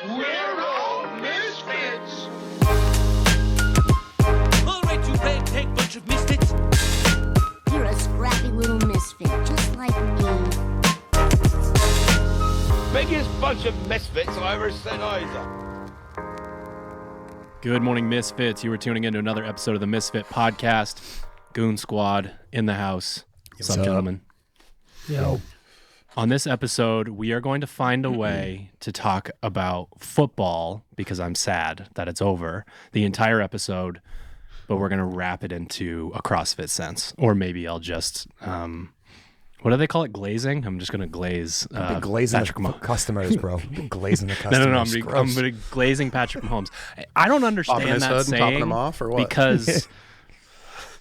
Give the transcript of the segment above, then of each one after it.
We're all misfits. All right, you ragtag bunch of misfits. You're a scrappy little misfit, just like me. Biggest bunch of misfits I ever set eyes on. Good morning, Misfits. You were tuning into another episode of the Misfit Podcast. Goon Squad in the house. What's up, gentlemen? Yo. On this episode, we are going to find a way to talk about football because I'm sad that it's over the entire episode, but we're going to wrap it into a CrossFit sense. Or maybe I'll just, what do they call it? Glazing? I'm just going to glaze glazing Patrick the Mahomes. customers, bro. Glazing the customers. No. I'm going to glazing Patrick Mahomes. I don't understand his that hood and saying popping him off, or what? Because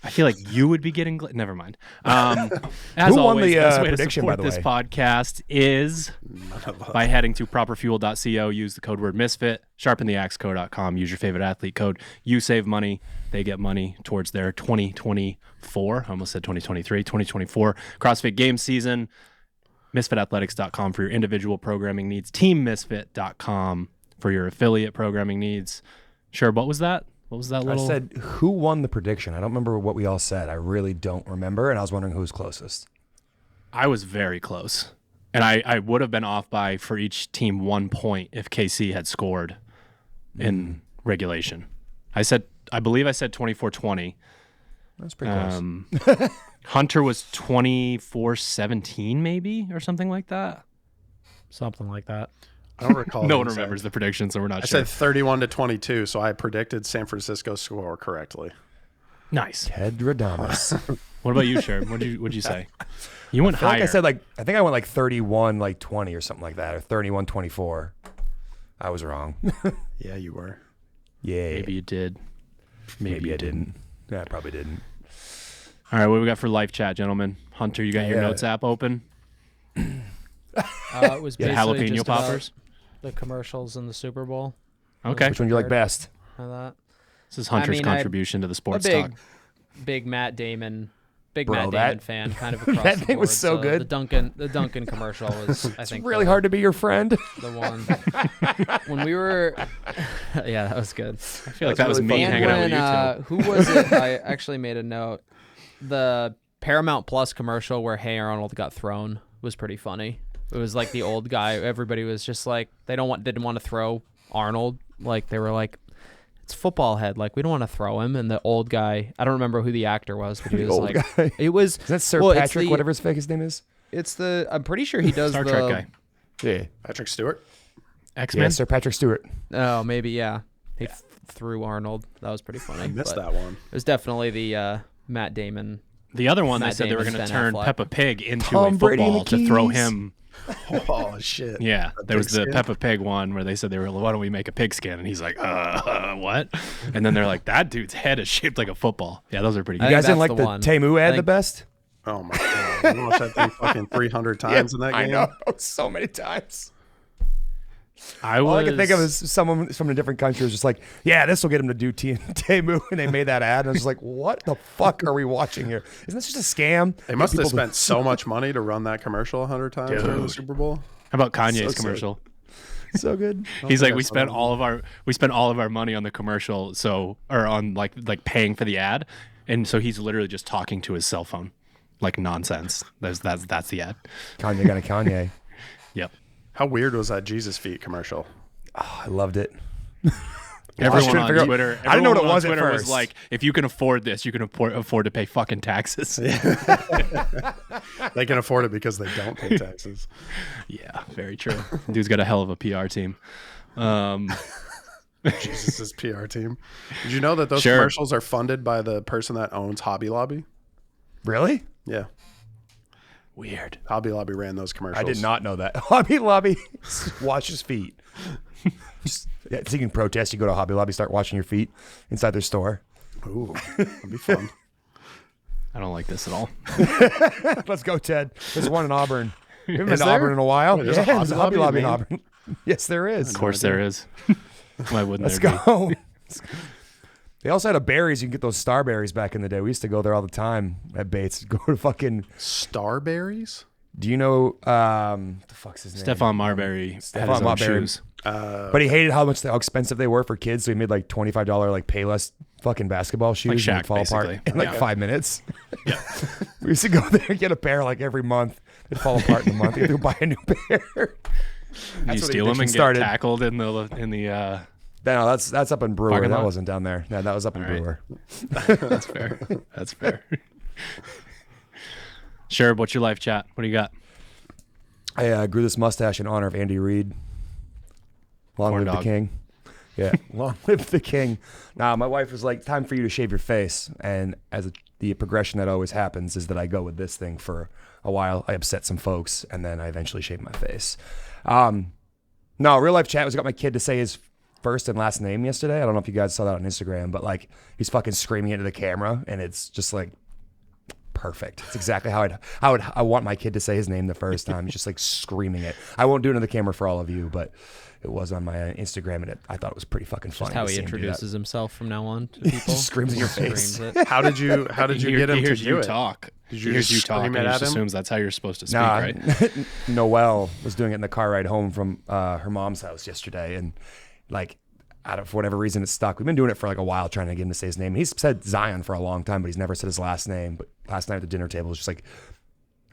I feel like you would be getting never mind. As Who won always, the best way prediction, to by support the this way? podcast is by heading to properfuel.co. Use the code word misfit. Sharpentheaxeco.com. Use your favorite athlete code. You save money. They get money towards their 2024. I almost said 2023. 2024 CrossFit game season. MisfitAthletics.com for your individual programming needs. TeamMisfit.com for your affiliate programming needs. Sure. What was that? What was that little? I said, who won the prediction? I don't remember what we all said. I really don't remember, and I was wondering who's closest. I was very close. And I would have been off by, for each team, 1 point if KC had scored in regulation. I believe I said 24-20. That's pretty close. Hunter was 24-17 maybe, or something like that. Something like that. I don't recall. No what one he said. remembers the prediction, so we're not I sure. said 31-22, so I predicted San Francisco's score correctly. Nice. Ted Radamas. What about you, Sherb? What'd you say? You went I feel higher. like I think I went like 31-20 or something like that, or 31-24. I was wrong. Yeah, you were. Yeah. Maybe you did. Maybe I you didn't. Yeah, I probably didn't. All right, what do we got for live chat, gentlemen? Hunter, you got your Yeah. notes app open? It was The basically jalapeno just about poppers? the commercials in the Super Bowl. Okay. Which one do you like best? And that. This is Hunter's I mean, contribution to the sports a talk. big Matt Damon, Bro, Matt that- Damon fan, kind of across that the thing was board. so good. The Duncan commercial was, I It's think, really hard to be your friend. the one when we were. Yeah, that was good. I feel like that was me And hanging out with when, you two. who was it? I actually made a note. The Paramount Plus commercial where Hey Arnold got thrown was pretty funny. It was like the old guy. Everybody was just like didn't want to throw Arnold. Like they were like, it's football head. Like we don't want to throw him. And the old guy, I don't remember who the actor was, but he The was old like, guy. it was. Is that Sir well, it's Patrick, the- whatever his fake his name is? It's the. I'm pretty sure he does Star the. Trek guy. Yeah. Patrick Stewart. X-Men? Yeah, Sir Patrick Stewart. Oh, maybe yeah. He threw Arnold. That was pretty funny. I missed but that one. It was definitely the Matt Damon. The other one, they Matt said they were Damon's going to Ben turn Affleck. Peppa Pig into Tom a Brady and football the to throw Keys. him. Oh shit! Yeah, A there was the pigskin? Peppa Pig one where they said they were, why don't we make a pigskin? And he's like, what? And then they're like, that dude's head is shaped like a football. Yeah, those are pretty I good. You think guys didn't that's like the the one. Temu I ad the think- best? Oh my god! You watched that thing fucking 300 times in that game. I know. So many times. I All was, I can think of is someone from a different country was just like, yeah, this will get him to do Temu. And they made that ad. And I was just like, what the fuck are we watching here? Isn't this just a scam? They must have People to- spent so much money to run that commercial 100 times during the Dude. Super Bowl. How about Kanye's So commercial? So good. He's think like, I we saw spent that all of our money on the commercial, or on like paying for the ad, and so he's literally just talking to his cell phone, like nonsense. That's the ad. Kanye got a Kanye. Yep. How weird was that Jesus Feet commercial? Oh, I loved it. Everyone trying to on figure out- Twitter, I didn't know what it everyone on was at Twitter was first. like, if you can afford this, you can afford to pay fucking taxes. They can afford it because they don't pay taxes. Yeah, very true. Dude's got a hell of a PR team. Jesus' PR team. Did you know that those Sure. commercials are funded by the person that owns Hobby Lobby? Really? Yeah. Weird. Hobby Lobby ran those commercials. I did not know that. Hobby Lobby washes feet. So you can protest. You go to Hobby Lobby, start washing your feet inside their store. Ooh, that'd be fun. I don't like this at all. Let's go, Ted. There's one in Auburn. We haven't been Is to there? Auburn in a while. Wait, there's a there's Hobby Lobby in in Auburn. Yes, there is. Of course there is. Why wouldn't Let's there be? go. They also had a berries. You can get those star berries back in the day. We used to go there all the time at Bates. Go to fucking Starberries? Do you know the fuck's his name? Stephon Marbury had his own Marbury. shoes. But he hated how expensive they were for kids, so he made like $25 like Payless fucking basketball shoes Shaq, and fall apart basically. in like 5 minutes. Yeah. We used to go there and get a pair like every month. They'd fall apart in a month. You had to go buy a new pair. You steal them and get started. tackled in the No, that's up in Brewer. Parking That lot? wasn't down there. No, that was up in Brewer. That's fair. That's fair. Sure. What's your life chat? What do you got? I grew this mustache in honor of Andy Reid. Long Corn live the dog. king. Yeah, long live the king. Now, my wife was like, time for you to shave your face. And the progression that always happens is that I go with this thing for a while. I upset some folks, and then I eventually shave my face. No, real life chat was got my kid to say his first and last name yesterday. I don't know if you guys saw that on Instagram, but like he's fucking screaming into the camera, and it's just like perfect. It's exactly how I want my kid to say his name the first time. He's just like screaming it. I won't do it on the camera for all of you, but it was on my Instagram, and I thought it was pretty fucking funny. Just how to he see him do that. introduces himself from now on to people. Just screams in your face. Screams it. How did you get him He to hears do you it? talk. Did He you hears just you talk, scream and it he at just him? assumes that's how you're supposed to speak, Nah, right? Noelle was doing it in the car ride home from her mom's house yesterday, and like, for whatever reason, it stuck. We've been doing it for like a while, trying to get him to say his name. He's said Zion for a long time, but he's never said his last name. But last night at the dinner table, it was just like,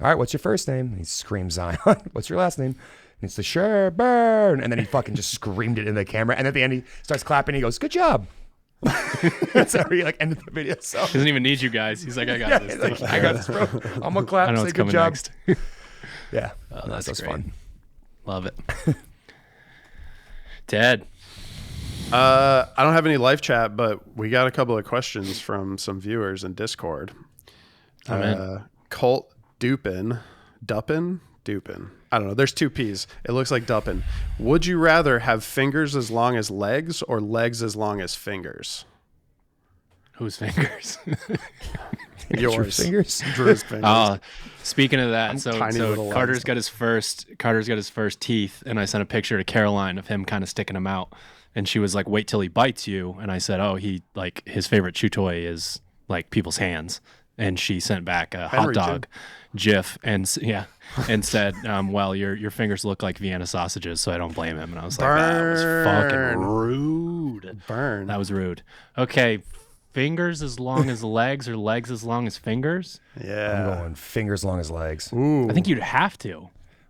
all right, what's your first name? And he screams Zion. What's your last name? And it's the Sherburn. And then he fucking just screamed it in the camera. And at the end, he starts clapping. He goes, good job. That's how he like ended the video. So Doesn't even need you guys. He's like, I got this. he's Take like, care I got of this, it. bro. I'm gonna clap. I know Say what's good coming job. next. Yeah, That's that's great. fun. Love it. Ted. I don't have any live chat, but we got a couple of questions from some viewers in Discord. I'm in. Colt Dupin. I don't know. There's two P's. It looks like Dupin. Would you rather have fingers as long as legs or legs as long as fingers? Whose fingers? Yours. Fingers. Drew's fingers. Speaking of that, so tiny little Carter's legs. got his first teeth, and I sent a picture to Caroline of him kind of sticking them out, and she was like, "Wait till he bites you." And I said, "Oh, he like his favorite chew toy is like people's hands." And she sent back a hot Henry, dog GIF and said, "Well, your fingers look like Vienna sausages, so I don't blame him." And I was like, "That was fucking Burn. rude. Burn. That was rude." Okay, fingers as long as legs, or legs as long as fingers? I'm Yeah. going fingers long as legs. Ooh. I think you'd have to.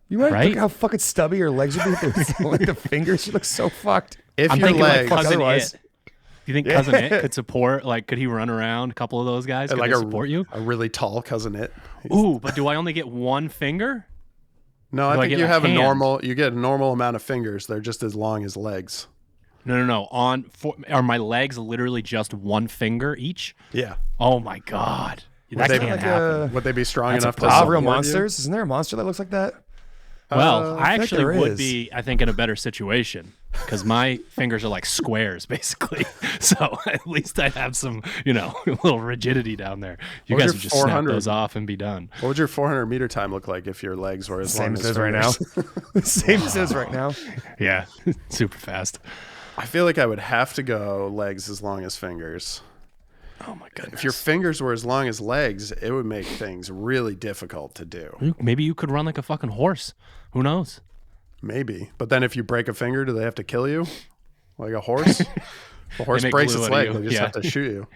You might Right? look how fucking stubby your legs would be. If like the fingers, you look so fucked. If I'm your thinking legs, like Cousin otherwise. It. Do you think Cousin It could support? Like, could he run around? A couple of those guys could like they support you? a really tall cousin It. Ooh, but do I only get one finger? No, Do I I think get you a have hand? you get a normal amount of fingers. They're just as long as legs. No. Are my legs literally just one finger each? Yeah. Oh my god, that they- can't Like happen. Would they be strong That's a enough to problem. Real support you? monsters? Isn't there a monster that looks like that? Well, I think actually there would is. be, I think, in a better situation because my fingers are like squares, basically. So at least I'd have some, little rigidity down there. You What was guys your would just snap 400? those off and be done. What would your 400-meter time look like if your legs were as Same long as as his right now. fingers? Same as his right now. Yeah, super fast. I feel like I would have to go legs as long as fingers. Oh my goodness. If your fingers were as long as legs, it would make things really difficult to do. Maybe you could run like a fucking horse. Who knows? Maybe. But then if you break a finger, do they have to kill you? Like a horse? The horse make breaks glue its out of leg. you. They just Yeah. have to shoot you.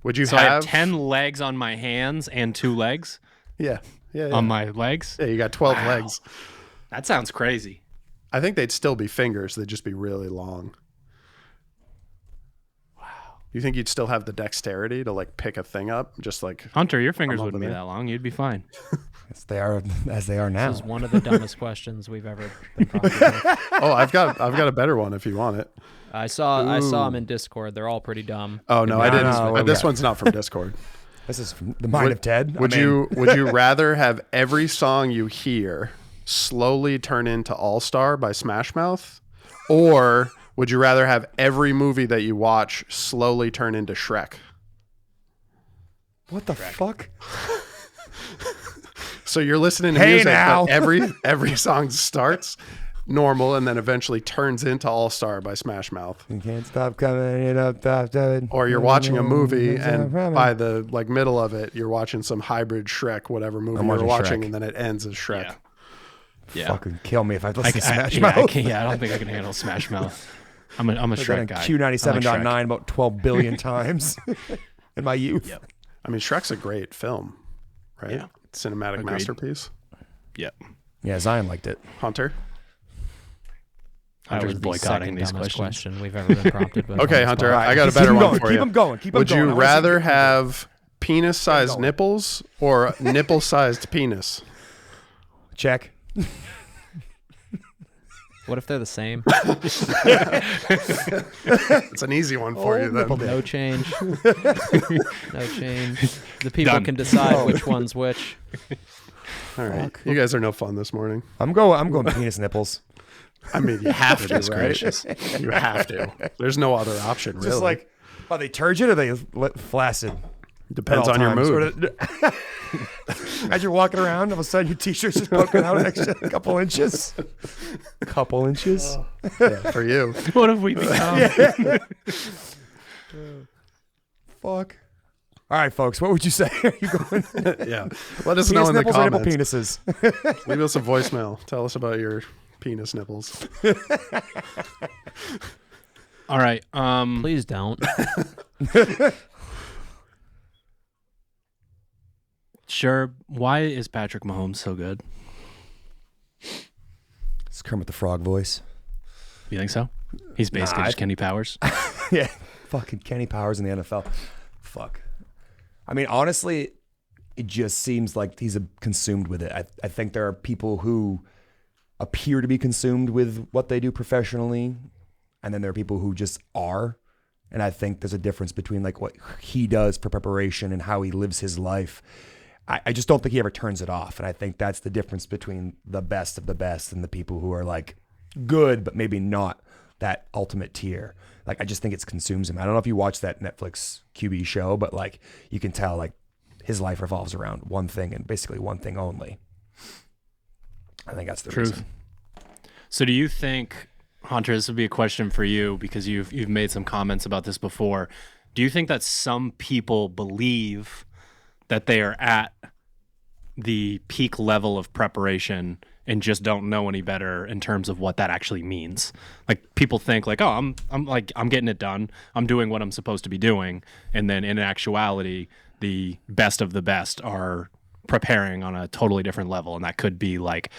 Would you So I have have 10 legs on my hands and 2 legs Yeah. Yeah. on my legs. Yeah, you got 12 Wow. legs. That sounds crazy. I think they'd still be fingers. They'd just be really long. Wow. You think you'd still have the dexterity to like pick a thing up? Just like, Hunter, your fingers up wouldn't be there. that long. You'd be fine. As they are now. This is one of the dumbest questions we've ever been prompted with. oh, I've got a better one if you want it. I saw them in Discord. They're all pretty dumb. Oh no, I No, didn't. no, this yeah. one's not from Discord. This is from the mind of Ted. Would you rather have every song you hear slowly turn into All Star by Smash Mouth, or would you rather have every movie that you watch slowly turn into Shrek? What the fuck? So you're listening to Hey, music, now. but every song starts normal and then eventually turns into All Star by Smash Mouth. You can't stop coming up, Or you're watching a movie and by the middle of it, you're watching some hybrid Shrek, whatever movie you're watching, Shrek. and then it ends as Shrek. Yeah. Yeah. Fucking kill me if I listen to Smash I Mouth. don't think I can handle Smash Mouth. I'm a Shrek guy. Q97.9 about 12 billion times in my youth. Yep. I mean, Shrek's a great film, right? Yeah. Cinematic masterpiece. Yep. Yeah, Zion liked it. Hunter? That Hunter's was the boycotting second these dumbest questions. question we've ever been prompted with. Okay, on this Hunter, podcast. I got a Keep better them one going, for keep you. them going. Keep them Would going. I you wanna rather see- have penis-sized going. nipples or nipple-sized penis? Check. What if they're the same? It's an easy one for you then. No change. No change. The people Done. can decide which one's which. All right. You guys are no fun this morning. I'm going penis nipples. I mean, you have to, Goodness right? gracious. You have to. There's no other option, really. Just like, are they turgid or are they flaccid? Depends At all on your times? mood. As you're walking around, all of a sudden your t-shirt's just poking out an extra couple inches. Couple inches. Yeah, for you. What have we become? Fuck. All right, folks. What would you say? Are you going Yeah. Let us know penis in the nipples or nipple comments. penises? Leave us a voicemail. Tell us about your penis nipples. All right. Please don't. Sure. Why is Patrick Mahomes so good? It's Kermit the Frog voice. You think so? He's basically just Kenny Powers. Yeah. Fucking Kenny Powers in the NFL. Fuck. I mean, honestly, it just seems like he's consumed with it. I think there are people who appear to be consumed with what they do professionally, and then there are people who just are. And I think there's a difference between like what he does for preparation and how he lives his life. I just don't think he ever turns it off. And I think that's the difference between the best of the best and the people who are like good, but maybe not that ultimate tier. Like, I just think it consumes him. I don't know if you watch that Netflix QB show, but like you can tell like his life revolves around one thing and basically one thing only. I think that's the reason. So do you think, Hunter, this would be a question for you because you've made some comments about this before. Do you think that some people believe that they are at the peak level of preparation and just don't know any better in terms of what that actually means? Like, people think like, oh, I'm getting it done. I'm doing what I'm supposed to be doing. And then in actuality, the best of the best are preparing on a totally different level. And that could be like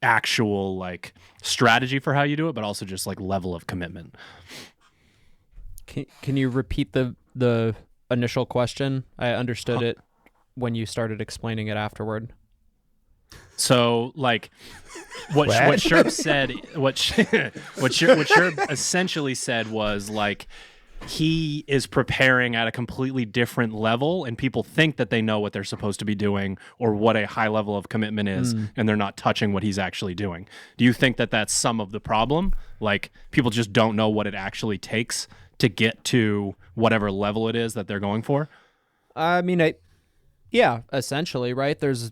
actual like strategy for how you do it, but also just like level of commitment. Can you repeat the initial question? I understood it when you started explaining it afterward. So, like, what Sherb said, what Sherb essentially said was like, he is preparing at a completely different level, and people think that they know what they're supposed to be doing or what a high level of commitment is, and they're not touching what he's actually doing. Do you think that that's some of the problem? Like, people just don't know what it actually takes to get to whatever level it is that they're going for? I mean, yeah, essentially, right? There's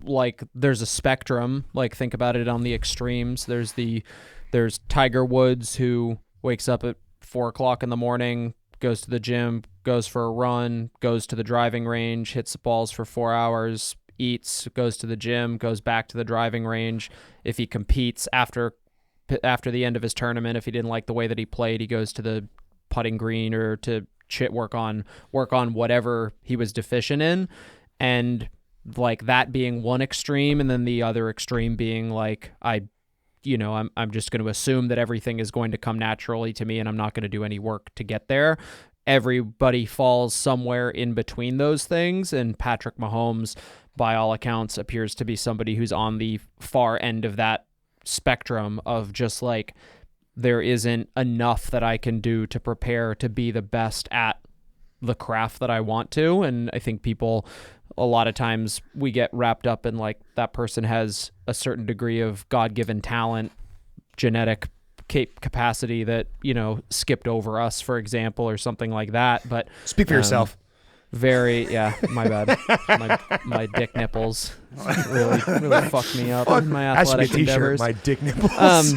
a spectrum. Like, think about it on the extremes. There's Tiger Woods, who wakes up at 4:00 in the morning, goes to the gym, goes for a run, goes to the driving range, hits the balls for 4 hours, eats, goes to the gym, goes back to the driving range. If he competes after the end of his tournament, if he didn't like the way that he played, he goes to the putting green or to work on whatever he was deficient in. And like that being one extreme, and then the other extreme being like, I'm just going to assume that everything is going to come naturally to me and I'm not going to do any work to get there. Everybody falls somewhere in between those things, and Patrick Mahomes, by all accounts, appears to be somebody who's on the far end of that spectrum of just like, there isn't enough that I can do to prepare to be the best at the craft that I want to. And I think people, a lot of times we get wrapped up in like, that person has a certain degree of God-given talent, genetic capacity that, skipped over us, for example, or something like that. But Speak for yourself. Very, yeah, my bad. My dick nipples really fucked me up in my That should be a athletic t-shirt, endeavors. my dick nipples.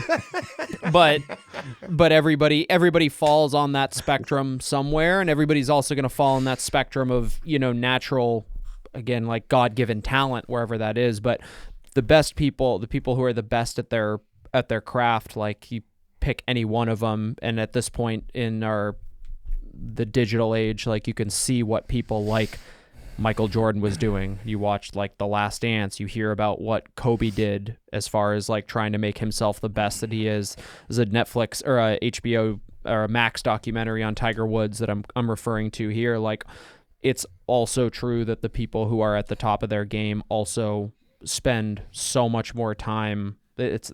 But everybody falls on that spectrum somewhere, and everybody's also going to fall on that spectrum of, natural, again, like God-given talent, wherever that is. But the best people, the people who are the best at their craft, like you pick any one of them, and at this point in the digital age, like you can see what people like Michael Jordan was doing. You watch like The Last Dance, you hear about what Kobe did as far as like trying to make himself the best that he is. There's a Netflix or a HBO or a Max documentary on Tiger Woods that I'm referring to here. Like, it's also true that the people who are at the top of their game also spend so much more time. That's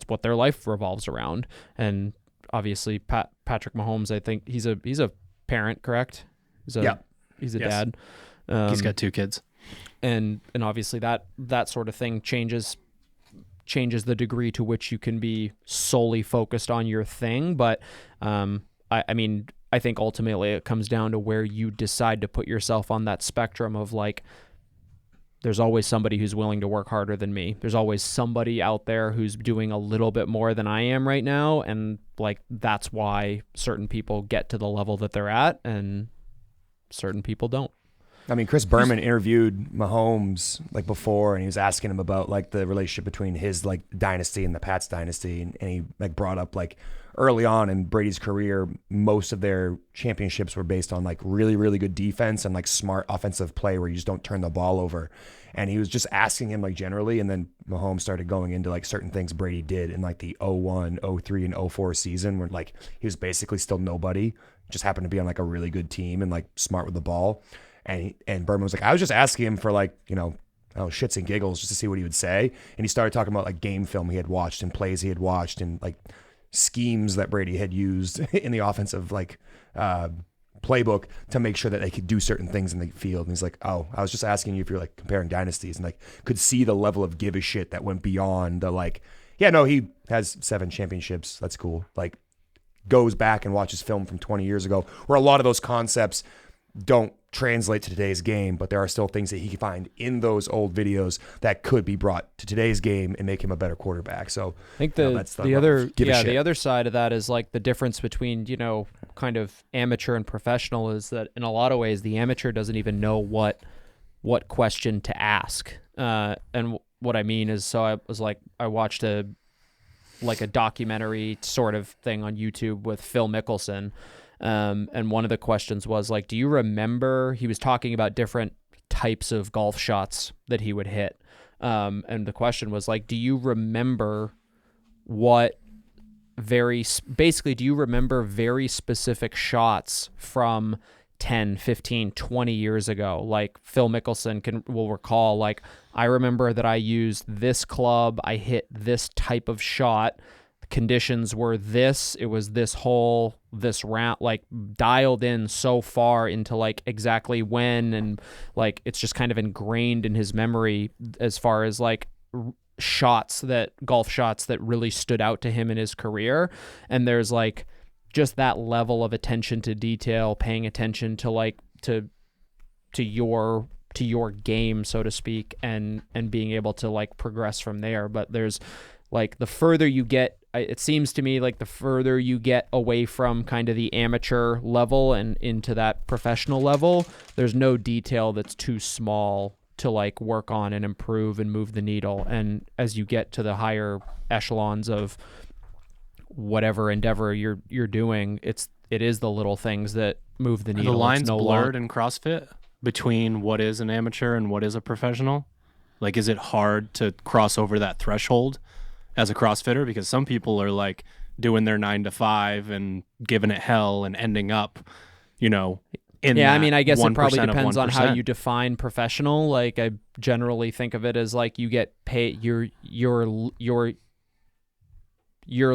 what their life revolves around. And obviously Patrick Mahomes, I think he's a parent, correct? He's a Yes. dad. He's got 2 kids. And obviously that sort of thing changes the degree to which you can be solely focused on your thing. But I mean, I think ultimately it comes down to where you decide to put yourself on that spectrum of like, there's always somebody who's willing to work harder than me. There's always somebody out there who's doing a little bit more than I am right now. And like, that's why certain people get to the level that they're at and certain people don't. I mean, Chris Berman interviewed Mahomes like before, and he was asking him about like the relationship between his like dynasty and the Pats dynasty, and he like brought up like early on in Brady's career, most of their championships were based on like really, really good defense and like smart offensive play where you just don't turn the ball over. And he was just asking him like generally, and then Mahomes started going into like certain things Brady did in like the 01, 03, and 04 season where like he was basically still nobody, just happened to be on like a really good team and like smart with the ball. And Berman was like, I was just asking him for like, shits and giggles just to see what he would say. And he started talking about like game film he had watched and plays he had watched and like schemes that Brady had used in the offensive like playbook to make sure that they could do certain things in the field. And he's like, oh, I was just asking you if you're like comparing dynasties, and like could see the level of give a shit that went beyond the like, yeah, no, he has 7 championships. That's cool. Like goes back and watches film from 20 years ago where a lot of those concepts don't translate to today's game, but there are still things that he can find in those old videos that could be brought to today's game and make him a better quarterback. So I think that's the other side of that is like the difference between, kind of amateur and professional is that in a lot of ways the amateur doesn't even know what question to ask. And what I mean is, so I watched a documentary sort of thing on YouTube with Phil Mickelson. And one of the questions was like, do you remember, he was talking about different types of golf shots that he would hit. And the question was like, do you remember do you remember very specific shots from 10, 15, 20 years ago? Like Phil Mickelson will recall, like, I remember that I used this club, I hit this type of shot. Conditions were this, it was this hole, this round, like dialed in so far into like exactly when, and like it's just kind of ingrained in his memory as far as like golf shots that really stood out to him in his career. And there's like just that level of attention to detail, paying attention to like to your game, so to speak, and being able to like progress from there. But there's like the further you get, it seems to me like the further you get away from kind of the amateur level and into that professional level, there's no detail that's too small to like work on and improve and move the needle. And as you get to the higher echelons of whatever endeavor you're doing, it is the little things that move the needle. The line's blurred in CrossFit between what is an amateur and what is a professional. Like, is it hard to cross over that threshold as a CrossFitter? Because some people are like doing their 9 to 5 and giving it hell and ending up, I mean, I guess it probably 1% of depends on 1%. how you define professional. Like, I generally think of it as like you get paid, your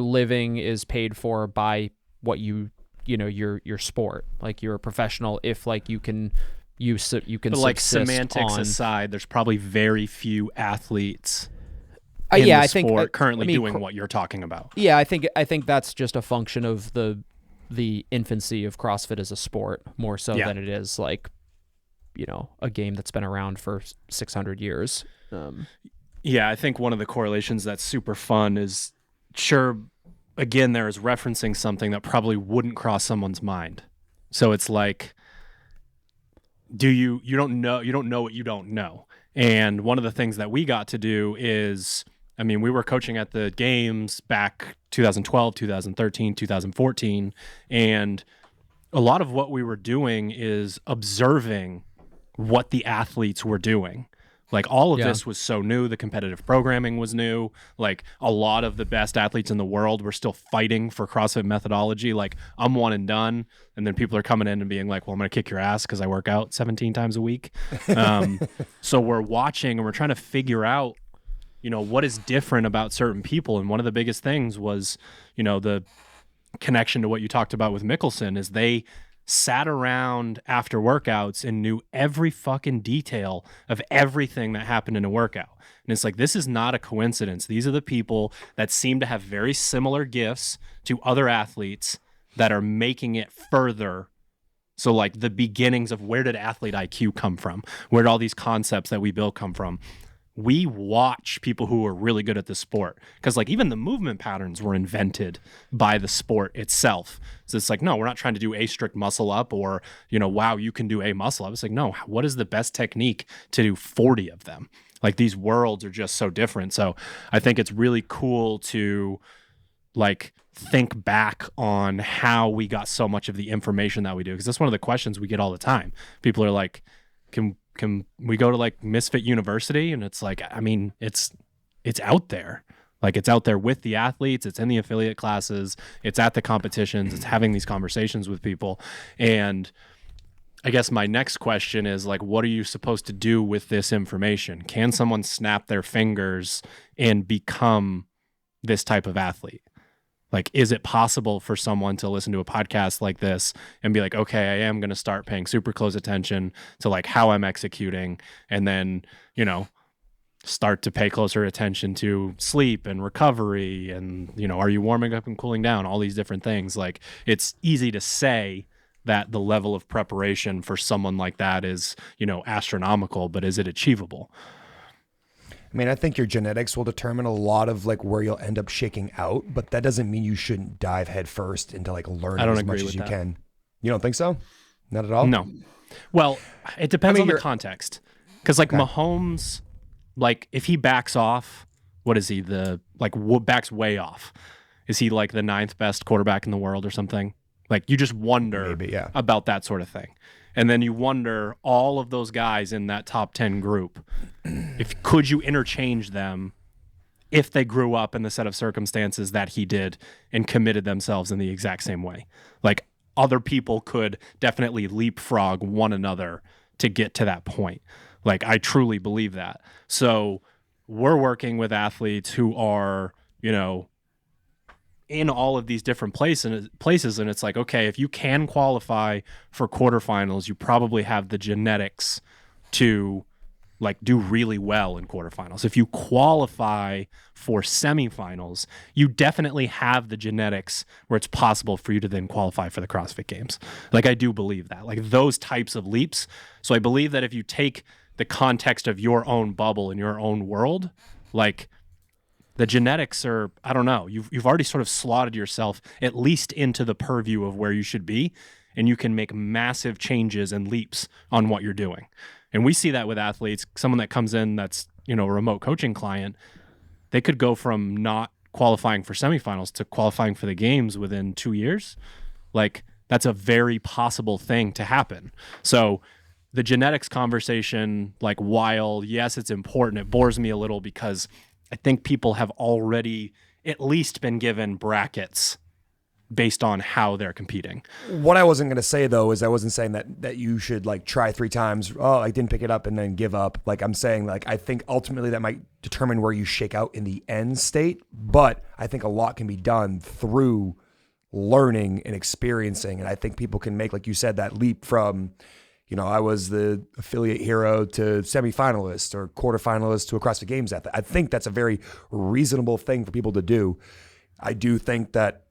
living is paid for by what your sport. Like, you're a professional if like you can But like semantics aside, there's probably very few athletes in the I think sport currently doing what you're talking about. Yeah, I think that's just a function of the infancy of CrossFit as a sport more so than it is like a game that's been around for 600 years. Yeah, I think one of the correlations that's super fun is, sure, again, there is referencing something that probably wouldn't cross someone's mind. So it's like, you don't know what you don't know. And one of the things that we got to do is, I mean, we were coaching at the games back 2012, 2013, 2014, and a lot of what we were doing is observing what the athletes were doing. Like, all of this was so new. The competitive programming was new. Like, a lot of the best athletes in the world were still fighting for CrossFit methodology. Like, I'm one and done. And then people are coming in and being like, well, I'm going to kick your ass because I work out 17 times a week. So we're watching and we're trying to figure out, what is different about certain people. And one of the biggest things was, the connection to what you talked about with Mickelson is they sat around after workouts and knew every fucking detail of everything that happened in a workout. And it's like, this is not a coincidence. These are the people that seem to have very similar gifts to other athletes that are making it further. So like the beginnings of where did athlete IQ come from? Where did all these concepts that we built come from? We watch people who are really good at the sport, because like even the movement patterns were invented by the sport itself. So it's like, no, we're not trying to do a strict muscle up or, wow, you can do a muscle up. It's like, no, what is the best technique to do 40 of them? Like, these worlds are just so different. So I think it's really cool to like think back on how we got so much of the information that we do. Because that's one of the questions we get all the time. People are like, can we go to like Misfit University? And it's like, I mean, it's out there. Like, it's out there with the athletes. It's in the affiliate classes. It's at the competitions. It's having these conversations with people. And I guess my next question is like, what are you supposed to do with this information? Can someone snap their fingers and become this type of athlete? Like, is it possible for someone to listen to a podcast like this and be like, okay, I am going to start paying super close attention to like how I'm executing, and then, start to pay closer attention to sleep and recovery and, are you warming up and cooling down? All these different things. Like, it's easy to say that the level of preparation for someone like that is, astronomical, but is it achievable? I mean, I think your genetics will determine a lot of like where you'll end up shaking out, but that doesn't mean you shouldn't dive head first into like learning as much as you can. You don't think so? Not at all? No. Well, it depends on the context. Because like Mahomes, like if he backs off, what is he? Backs way off. Is he like the 9th best quarterback in the world or something? Like, you just wonder about that sort of thing. And then you wonder, all of those guys in that top 10 group, could you interchange them if they grew up in the set of circumstances that he did and committed themselves in the exact same way? Like, other people could definitely leapfrog one another to get to that point. Like, I truly believe that. So we're working with athletes who are, in all of these different places, and it's like, okay, if you can qualify for quarterfinals, you probably have the genetics to like do really well in quarterfinals. If you qualify for semifinals, you definitely have the genetics where it's possible for you to then qualify for the CrossFit Games. Like, I do believe that, like those types of leaps. So I believe that if you take the context of your own bubble and your own world, like, the genetics are, I don't know, you've already sort of slotted yourself at least into the purview of where you should be, and you can make massive changes and leaps on what you're doing. And we see that with athletes. Someone that comes in that's, a remote coaching client, they could go from not qualifying for semifinals to qualifying for the games within 2 years. Like, that's a very possible thing to happen. So the genetics conversation, like, while yes, it's important, it bores me a little because I think people have already at least been given brackets based on how they're competing. What I wasn't going to say, though, is I wasn't saying that you should like try 3 times. Oh, I didn't pick it up and then give up. Like, I'm saying, like, I think ultimately that might determine where you shake out in the end state. But I think a lot can be done through learning and experiencing. And I think people can make, like you said, that leap from, I was the affiliate hero to semifinalist or quarterfinalist to a CrossFit Games athlete. I think that's a very reasonable thing for people to do. I do think that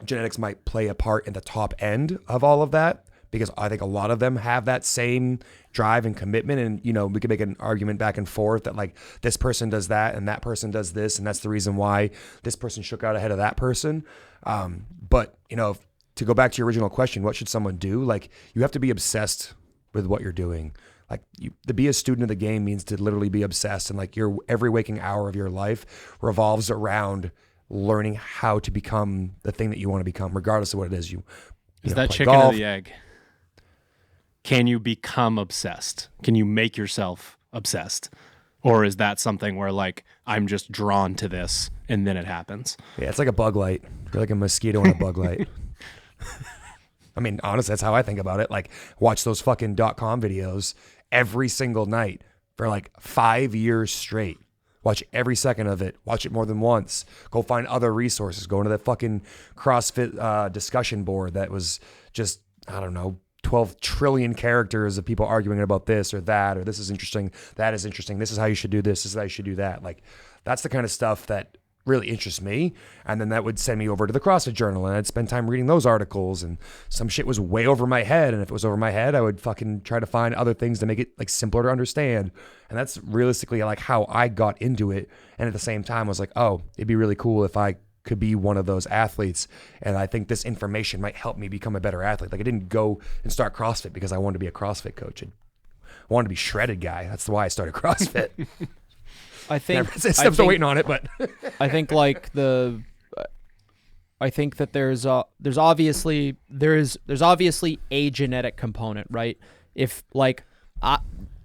genetics might play a part in the top end of all of that, because I think a lot of them have that same drive and commitment. And, you know, we could make an argument back and forth that like this person does that and that person does this. And that's the reason why this person shook out ahead of that person. But, you know, to go back to your original question, what should someone do? Like, you have to be obsessed with what you're doing. Like, to be a student of the game means to literally be obsessed, and like your every waking hour of your life revolves around learning how to become the thing that you want to become, regardless of what it is. Is that chicken or the egg? Can you become obsessed? Can you make yourself obsessed? Or is that something where like I'm just drawn to this and then it happens? Yeah, it's like a bug light. You're like a mosquito in a bug light. I mean, honestly, that's how I think about it. Like, watch those fucking .com videos every single night for like 5 years straight. Watch every second of it. Watch it more than once. Go find other resources. Go into that fucking CrossFit discussion board that was just, I don't know, 12 trillion characters of people arguing about this or that, or this is interesting, that is interesting, this is how you should do this is how you should do that. Like, that's the kind of stuff that really interests me. And then that would send me over to the CrossFit Journal, and I'd spend time reading those articles, and some shit was way over my head. And if it was over my head, I would fucking try to find other things to make it like simpler to understand. And that's realistically like how I got into it. And at the same time, I was like, oh, it'd be really cool if I could be one of those athletes. And I think this information might help me become a better athlete. Like, I didn't go and start CrossFit because I wanted to be a CrossFit coach. I wanted to be shredded guy. That's why I started CrossFit. I think I'm still waiting on it, but I think like I think that there's obviously a genetic component, right? If like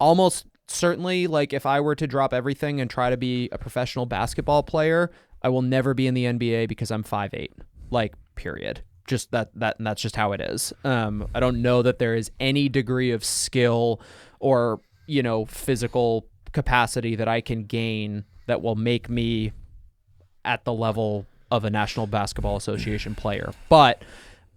almost certainly, like if I were to drop everything and try to be a professional basketball player, I will never be in the NBA because I'm 5'8", like period. Just and that's just how it is. I don't know that there is any degree of skill or, you know, physical capacity that I can gain that will make me at the level of a National Basketball Association player. But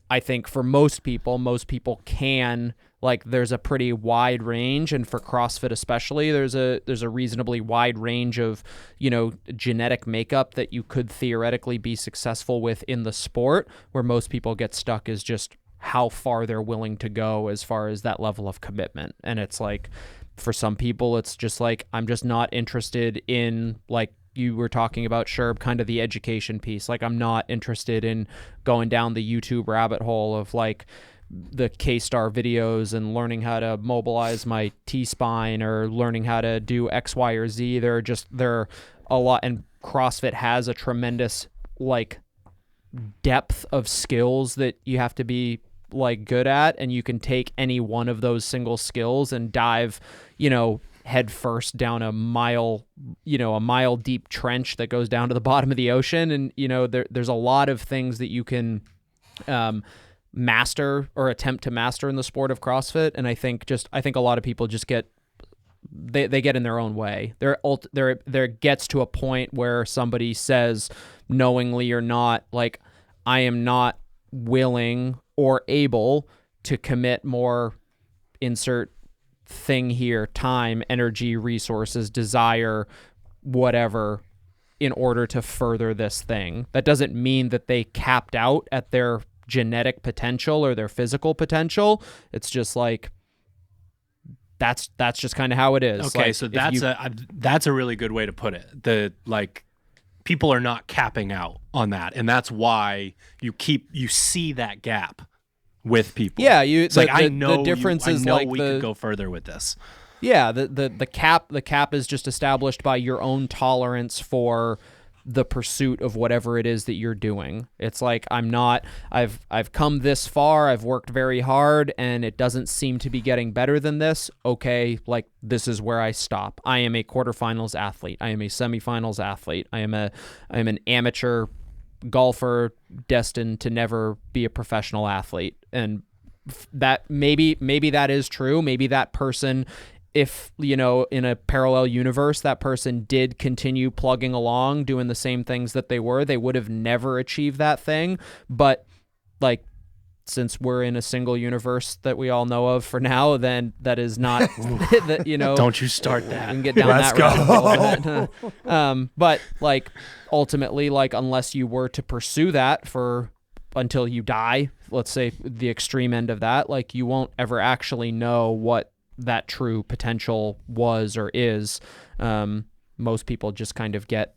I think for most people can, like, there's a pretty wide range, and for CrossFit especially, there's a reasonably wide range of, you know, genetic makeup that you could theoretically be successful with in the sport. Where most people get stuck is just how far they're willing to go as far as that level of commitment. And it's like, for some people, it's just like, I'm just not interested in, like you were talking about, Sherb, kind of the education piece. Like, I'm not interested in going down the YouTube rabbit hole of like the K-Star videos and learning how to mobilize my T-spine or learning how to do X, Y, or Z. There are a lot, and CrossFit has a tremendous like depth of skills that you have to be like good at, and you can take any one of those single skills and dive, you know, head first down a mile deep trench that goes down to the bottom of the ocean. And, you know, there's a lot of things that you can master or attempt to master in the sport of CrossFit. And I think a lot of people just get in their own way. There gets to a point where somebody says, knowingly or not, like, I am not willing or able to commit more, insert thing here, time, energy, resources, desire, whatever, in order to further this thing. That doesn't mean that they capped out at their genetic potential or their physical potential. It's just like, that's just kind of how it is. Okay, like, so that's a really good way to put it. People are not capping out on that, and that's why you see that gap with people. Yeah, I know the difference is like we could go further with this. Yeah, the cap is just established by your own tolerance for the pursuit of whatever it is that you're doing. It's like, I've come this far, I've worked very hard, and it doesn't seem to be getting better than this. Okay, like, this is where I stop. I am a quarterfinals athlete. I am a semifinals athlete. I am an amateur golfer destined to never be a professional athlete. And that maybe that is true. Maybe that person, if, you know, in a parallel universe, that person did continue plugging along, doing the same things that they would have never achieved that thing. But like, since we're in a single universe that we all know of for now, then that is not, that, you know. Don't you start that. We can get down that rabbit hole. But like, ultimately, like, unless you were to pursue that for until you die, let's say the extreme end of that, like you won't ever actually know what that true potential was or is. Most people just kind of get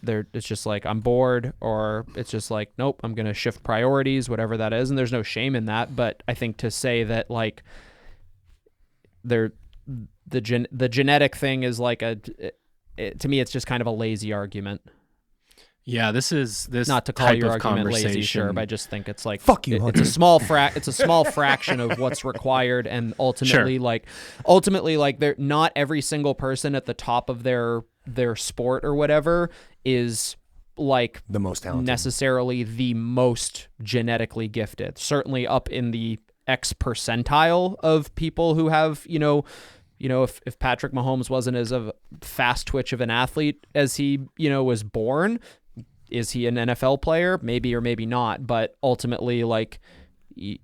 there. It's just like, I'm bored, or it's just like, nope, I'm going to shift priorities, whatever that is. And there's no shame in that. But I think to say that like the genetic thing is like to me, it's just kind of a lazy argument. Yeah, this Not to call type your of argument lazy, conversation. sure, but I just think it's like, Fuck you, it's a small fraction of what's required, and ultimately, like they're not every single person at the top of their sport or whatever is like The most talented. necessarily the most genetically gifted. Certainly up in the X percentile of people who have, if Patrick Mahomes wasn't as a fast twitch of an athlete as he, was born, is he an NFL player? Maybe or maybe not. But ultimately, like, you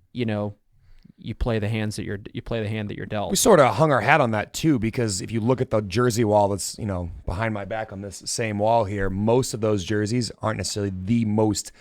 play the hand that you're dealt. We sort of hung our hat on that too, because if you look at the jersey wall that's, behind my back on this same wall here, most of those jerseys aren't necessarily the most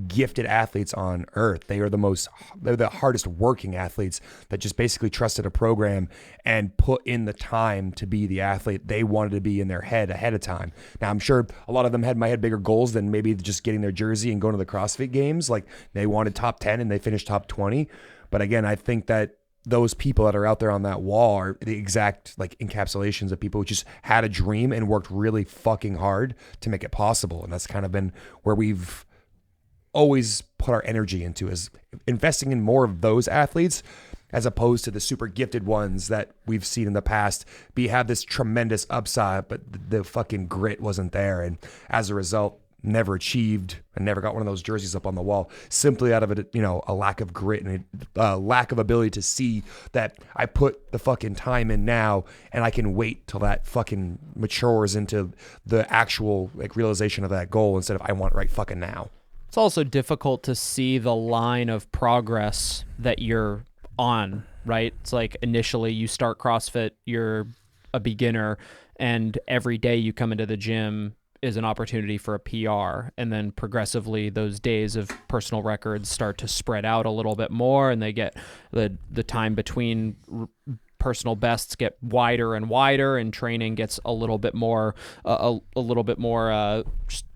gifted athletes on earth. They're the hardest working athletes that just basically trusted a program and put in the time to be the athlete they wanted to be in their head ahead of time. Now, I'm sure a lot of them had bigger goals than maybe just getting their jersey and going to the CrossFit games. Like, they wanted top 10 and they finished top 20. But again, I think that those people that are out there on that wall are the exact like encapsulations of people who just had a dream and worked really fucking hard to make it possible. And that's kind of been where we've always put our energy into, is investing in more of those athletes as opposed to the super gifted ones that we've seen in the past have this tremendous upside, but the fucking grit wasn't there. And as a result, never achieved and never got one of those jerseys up on the wall, simply out of it, a lack of grit and a lack of ability to see that I put the fucking time in now and I can wait till that fucking matures into the actual like realization of that goal instead of I want it right fucking now. It's also difficult to see the line of progress that you're on, right? It's like initially you start CrossFit, you're a beginner, and every day you come into the gym is an opportunity for a PR. And then progressively those days of personal records start to spread out a little bit more, and they get the time between personal bests get wider and wider, and training gets a little bit more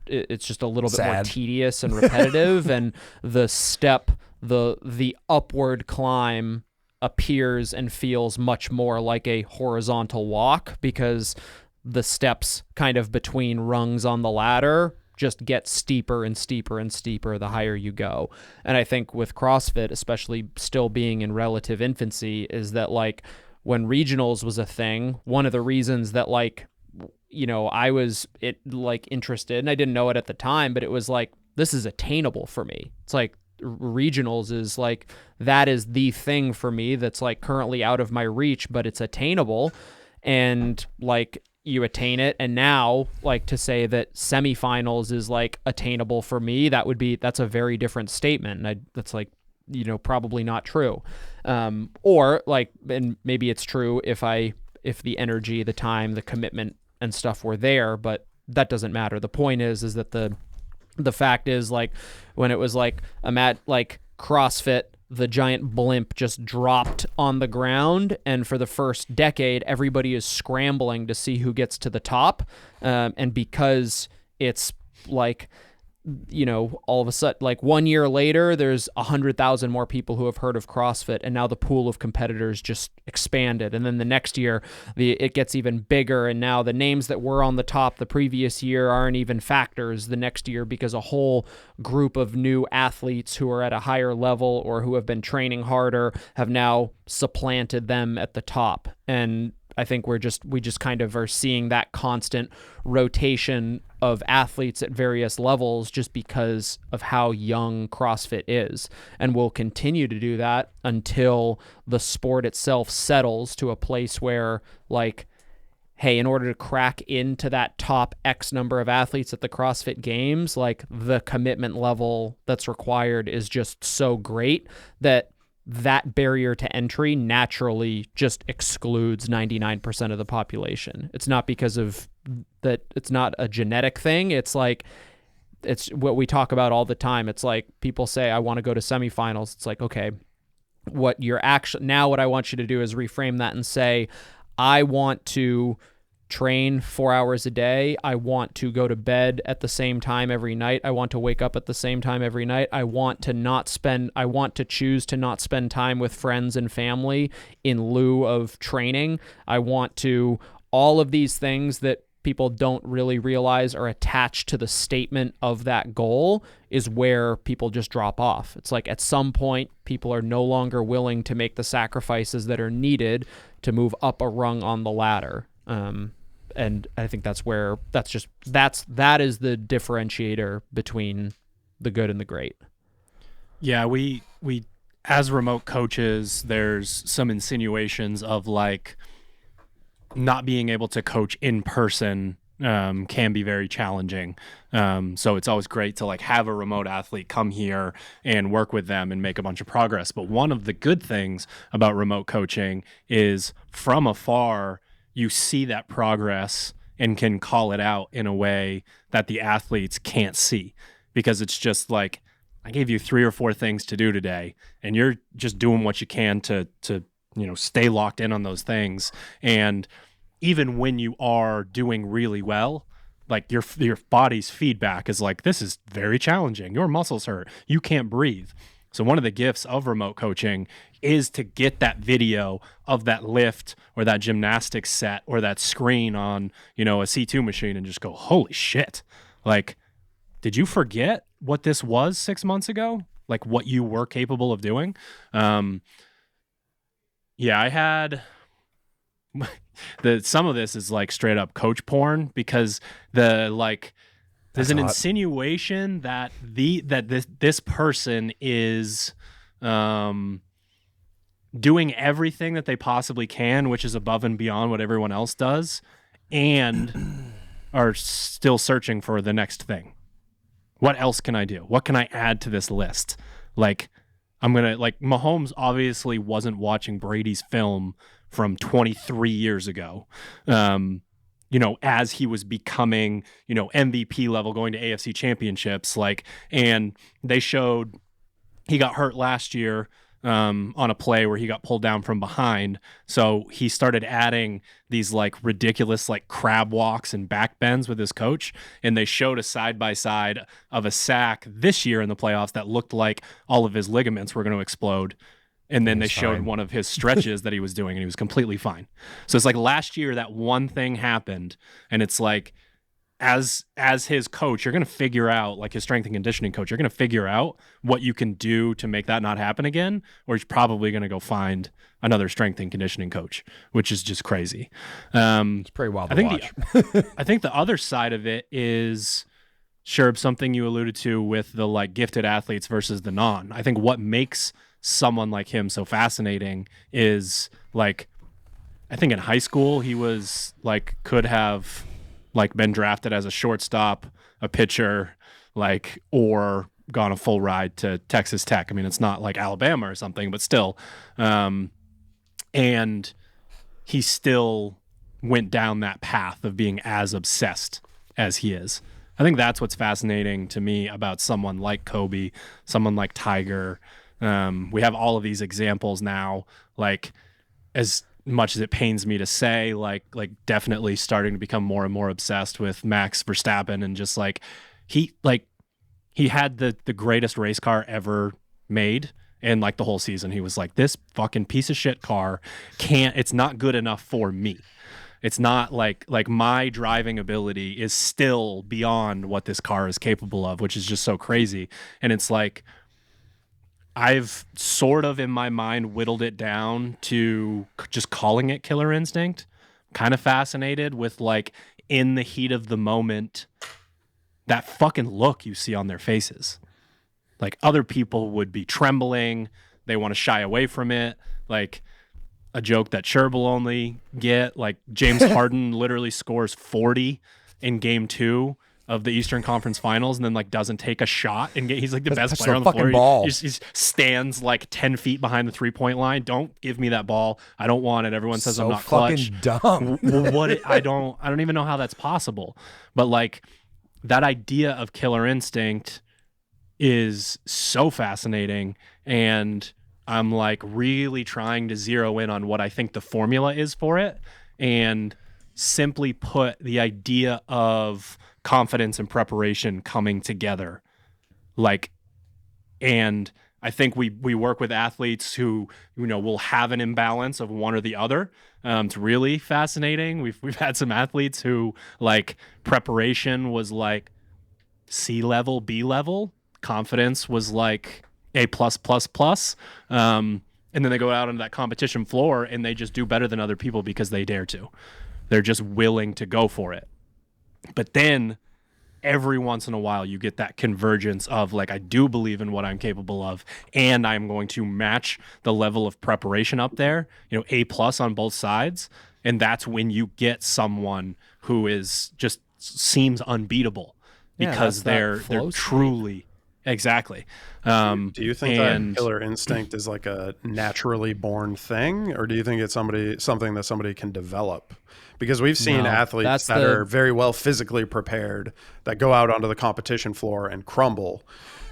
it's just a little bit more tedious and repetitive. And the upward climb appears and feels much more like a horizontal walk, because the steps kind of between rungs on the ladder just get steeper and steeper and steeper the higher you go. And I think with CrossFit, especially still being in relative infancy, is that like when regionals was a thing, one of the reasons that like, I was interested, and I didn't know it at the time, but it was like, this is attainable for me. It's like regionals is like, that is the thing for me that's like currently out of my reach, but it's attainable. And like, you attain it. And now like to say that semifinals is like attainable for me, that's a very different statement. And that's like, probably not true. Or like, and maybe it's true if the energy, the time, the commitment and stuff were there, but that doesn't matter. The point is that the fact is, like, when it was like CrossFit, the giant blimp just dropped on the ground, and for the first decade everybody is scrambling to see who gets to the top, and because it's like, all of a sudden, like 1 year later, there's 100,000 more people who have heard of CrossFit, and now the pool of competitors just expanded. And then the next year, it gets even bigger, and now the names that were on the top the previous year aren't even factors the next year, because a whole group of new athletes who are at a higher level or who have been training harder have now supplanted them at the top. And I think we just kind of are seeing that constant rotation of athletes at various levels just because of how young CrossFit is, and will continue to do that until the sport itself settles to a place where, like, hey, in order to crack into that top X number of athletes at the CrossFit Games, like, the commitment level that's required is just so great that barrier to entry naturally just excludes 99% of the population. It's not because of that. It's not a genetic thing. It's like it's what we talk about all the time. It's like people say, I want to go to semifinals. It's like, okay, what I want you to do is reframe that and say, I want to train 4 hours a day. I want to go to bed at the same time every night. I want to wake up at the same time every night. I want to choose to not spend time with friends and family in lieu of training. I want to, all of these things that people don't really realize are attached to the statement of that goal is where people just drop off. It's like at some point, people are no longer willing to make the sacrifices that are needed to move up a rung on the ladder. And I think that is the differentiator between the good and the great. Yeah, we as remote coaches, there's some insinuations of like not being able to coach in person can be very challenging. So it's always great to like have a remote athlete come here and work with them and make a bunch of progress. But one of the good things about remote coaching is from afar, you see that progress and can call it out in a way that the athletes can't see, because it's just like, I gave you 3 or 4 things to do today and you're just doing what you can to stay locked in on those things. And even when you are doing really well, like your body's feedback is like, this is very challenging. Your muscles hurt. You can't breathe. So one of the gifts of remote coaching is to get that video of that lift or that gymnastics set or that screen on, a C2 machine and just go, holy shit. Like, did you forget what this was 6 months ago? Like what you were capable of doing? I had some of this is like straight up coach porn, because there's an insinuation that this person is doing everything that they possibly can, which is above and beyond what everyone else does, and are still searching for the next thing. What else can I do? What can I add to this list? Like, Mahomes obviously wasn't watching Brady's film from 23 years ago. As he was becoming, MVP level, going to AFC championships, and they showed he got hurt last year on a play where he got pulled down from behind. So he started adding these ridiculous crab walks and back bends with his coach. And they showed a side by side of a sack this year in the playoffs that looked like all of his ligaments were going to explode. And then they showed one of his stretches that he was doing, and he was completely fine. So it's like last year that one thing happened, and it's like, as his coach, you're going to figure out, his strength and conditioning coach, you're going to figure out what you can do to make that not happen again, or he's probably going to go find another strength and conditioning coach, which is just crazy. It's pretty wild to watch. I think the other side of it is, Sherb, something you alluded to with the gifted athletes versus the non. I think what makes someone like him so fascinating is I think in high school he was could have been drafted as a shortstop, a pitcher, or gone a full ride to Texas Tech. I mean, it's not like Alabama or something, but still. And he still went down that path of being as obsessed as he is. I think that's what's fascinating to me about someone like Kobe, someone like Tiger. We have all of these examples now, as much as it pains me to say, definitely starting to become more and more obsessed with Max Verstappen, and just he had the greatest race car ever made. And the whole season, he was this fucking piece of shit car it's not good enough for me. It's not like my driving ability is still beyond what this car is capable of, which is just so crazy. And it's I've sort of in my mind whittled it down to just calling it killer instinct. Kind of fascinated with in the heat of the moment, that fucking look you see on their faces. Other people would be trembling. They want to shy away from it. A joke that Sherb will only get, James Harden literally scores 40 in game 2 of the Eastern Conference Finals, and then doesn't take a shot, and he's the best player on the floor. Ball. He stands 10 feet behind the 3-point line. Don't give me that ball. I don't want it. Everyone says I'm not clutch. Fucking dumb. I don't even know how that's possible. But that idea of killer instinct is so fascinating, and I'm like really trying to zero in on what I think the formula is for it. And simply put, the idea of confidence and preparation coming together. Like, and I think we work with athletes who, will have an imbalance of one or the other. It's really fascinating. We've had some athletes who, like, preparation was like C level, B level. Confidence was like A+++. And then they go out on that competition floor and they just do better than other people because they dare to. They're just willing to go for it. But then every once in a while you get that convergence of, like, I do believe in what I'm capable of, and I'm going to match the level of preparation up there, A+ on both sides. And that's when you get someone who is just seems unbeatable because they're truly exactly. Do you think that killer instinct is like a naturally born thing, or do you think it's something that somebody can develop? Because we've seen athletes that are very well physically prepared that go out onto the competition floor and crumble.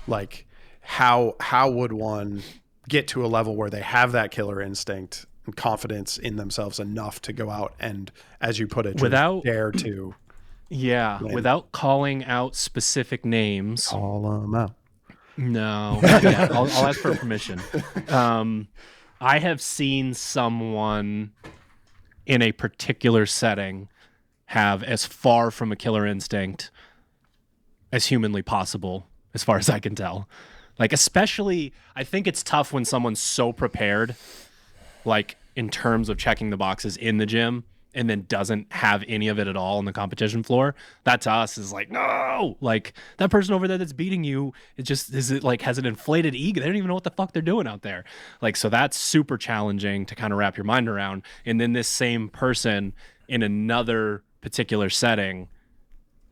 Like, how would one get to a level where they have that killer instinct and confidence in themselves enough to go out and, as you put it, dare to? Yeah, without calling out specific names. Call them out. No, yeah, I'll ask for permission. I have seen someone in a particular setting have as far from a killer instinct as humanly possible, as far as I can tell. Like, especially, I think it's tough when someone's so prepared, like, in terms of checking the boxes in the gym, and then doesn't have any of it at all on the competition floor. That to us is like, no, like, that person over there that's beating you, has an inflated ego. They don't even know what the fuck they're doing out there. Like, so that's super challenging to kind of wrap your mind around. And then this same person in another particular setting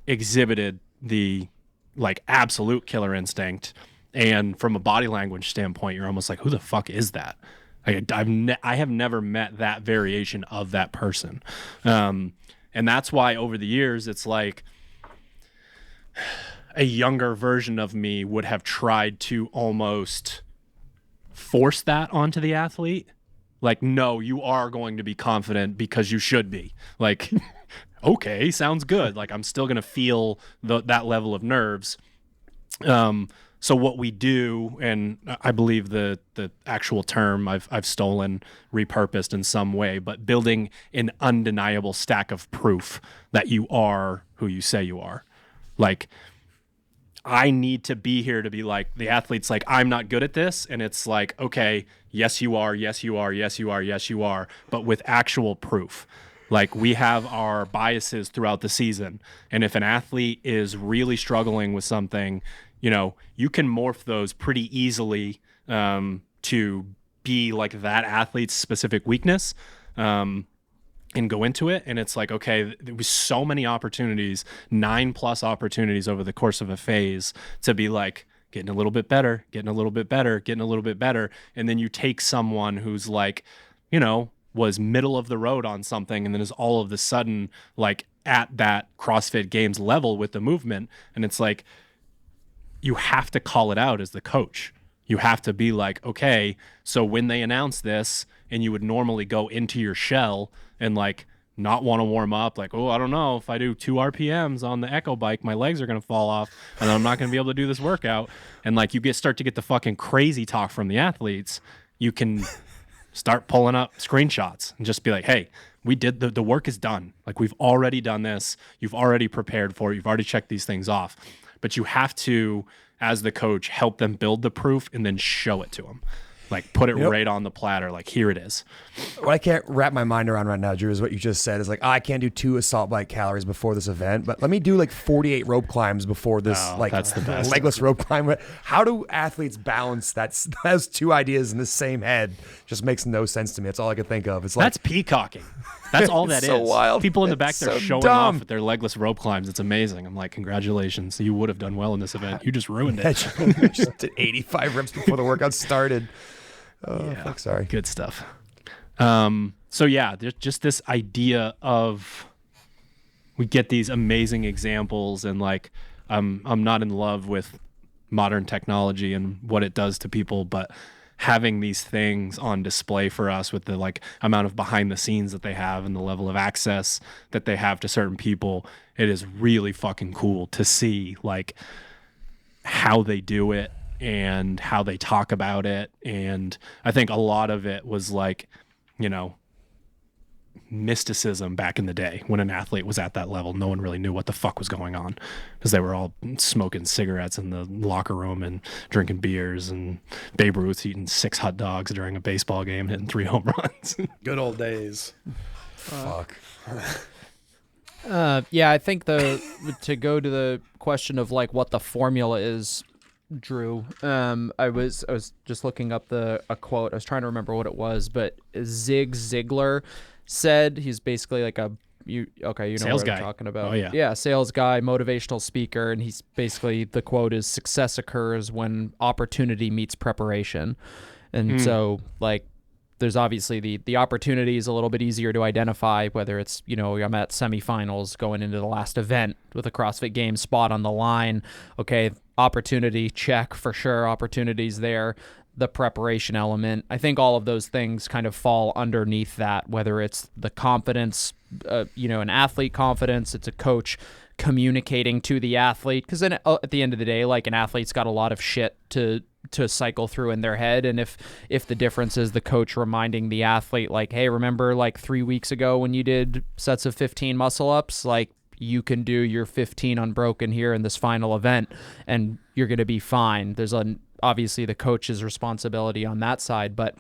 exhibited the, like, absolute killer instinct. And from a body language standpoint, you're almost like, who the fuck is that? I have never met that variation of that person. And that's why over the years, it's like a younger version of me would have tried to almost force that onto the athlete. Like, no, you are going to be confident because you should be. Like, okay, sounds good. Like, I'm still going to feel that level of nerves. So what we do, and I believe the actual term I've stolen, repurposed in some way, but building an undeniable stack of proof that you are who you say you are. Like, I need to be here to be like, the athlete's like, I'm not good at this. And it's like, okay, yes, you are. Yes, you are. Yes, you are. Yes, you are. But with actual proof. Like, we have our biases throughout the season. And if an athlete is really struggling with something, you can morph those pretty easily to be like that athlete's specific weakness and go into it. And it's like, okay, there was so many opportunities, 9+ opportunities over the course of a phase to be like, getting a little bit better, getting a little bit better, getting a little bit better. And then you take someone who's like, was middle of the road on something, and then is all of a sudden like at that CrossFit Games level with the movement. And it's like, you have to call it out as the coach. You have to be like, okay, so when they announce this, and you would normally go into your shell and like not want to warm up, like, oh, I don't know, if I do 2 RPMs on the Echo bike, my legs are going to fall off and I'm not going to be able to do this workout. And like, you start to get the fucking crazy talk from the athletes. You can start pulling up screenshots and just be like, hey, we did the work is done. Like, we've already done this. You've already prepared for it. You've already checked these things off. But you have to, as the coach, help them build the proof and then show it to them. Like, put it right on the platter. Like, here it is. What I can't wrap my mind around right now, Drew, is what you just said. Is like, I can't do 2 assault bike calories before this event, but let me do like 48 rope climbs before this. That's the best. Legless rope climb. How do athletes balance those 2 ideas in the same head? Just makes no sense to me. That's all I can think of. It's like, that's peacocking. That's all that is. So wild. People in the back, they're so showing dumb. off with their legless rope climbs. It's amazing. I'm like, congratulations. You would have done well in this event. You just ruined it. Just did 85 reps before the workout started. Oh, yeah, fuck, sorry. Good stuff. So yeah, there's just this idea of, we get these amazing examples, and like, I'm not in love with modern technology and what it does to people, but having these things on display for us with the like amount of behind the scenes that they have and the level of access that they have to certain people, it is really fucking cool to see like how they do it and how they talk about it. And I think a lot of it was like, you know, mysticism back in the day when an athlete was at that level. No one really knew what the fuck was going on because they were all smoking cigarettes in the locker room and drinking beers, and Babe Ruth eating 6 hot dogs during a baseball game, hitting 3 home runs. Good old days. Fuck. Yeah, I think to go to the question of like what the formula is, Drew. I was just looking up a quote. I was trying to remember what it was, but Zig Ziglar said, he's basically like you know sales what guy. I'm talking about. Oh, yeah. Sales guy, motivational speaker, and he's basically, the quote is, success occurs when opportunity meets preparation. And so like there's obviously the opportunity is a little bit easier to identify, whether it's, you know, I'm at semifinals going into the last event with a CrossFit Games spot on the line. Okay, opportunity, check for sure. Opportunities there. The preparation element, I think all of those things kind of fall underneath that, whether it's the confidence, an athlete confidence, it's a coach communicating to the athlete. Because then at the end of the day, like, an athlete's got a lot of shit to cycle through in their head. And if the difference is the coach reminding the athlete, like, hey, remember like 3 weeks ago when you did sets of 15 muscle ups, like, you can do your 15 unbroken here in this final event and you're going to be fine. There's obviously the coach's responsibility on that side, but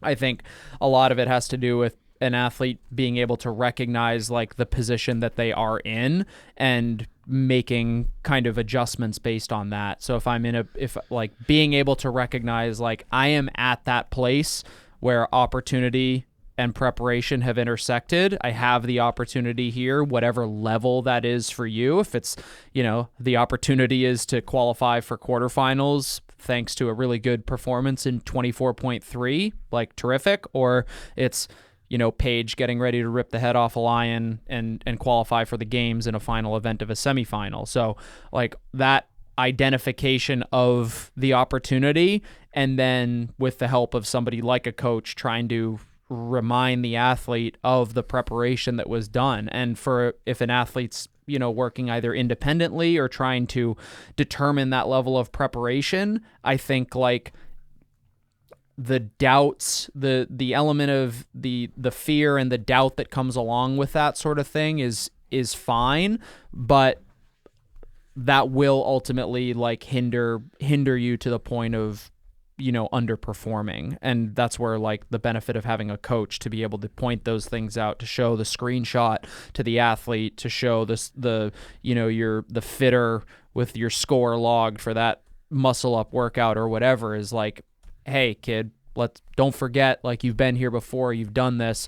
I think a lot of it has to do with an athlete being able to recognize like the position that they are in and making kind of adjustments based on that. So if being able to recognize like I am at that place where opportunity and preparation have intersected. I have the opportunity here, whatever level that is for you. If it's, the opportunity is to qualify for quarterfinals thanks to a really good performance in 24.3, like terrific, or it's, Paige getting ready to rip the head off a lion and qualify for the games in a final event of a semifinal. So like that identification of the opportunity, and then with the help of somebody like a coach trying to remind the athlete of the preparation that was done. And if an athlete's working either independently or trying to determine that level of preparation, I think like the doubts, the element of the fear and the doubt that comes along with that sort of thing is fine, but that will ultimately like hinder you to the point of underperforming. And that's where like the benefit of having a coach to be able to point those things out, to show the screenshot to the athlete, to show the fitter with your score logged for that muscle up workout or whatever, is like, hey kid, don't forget, like, you've been here before, you've done this.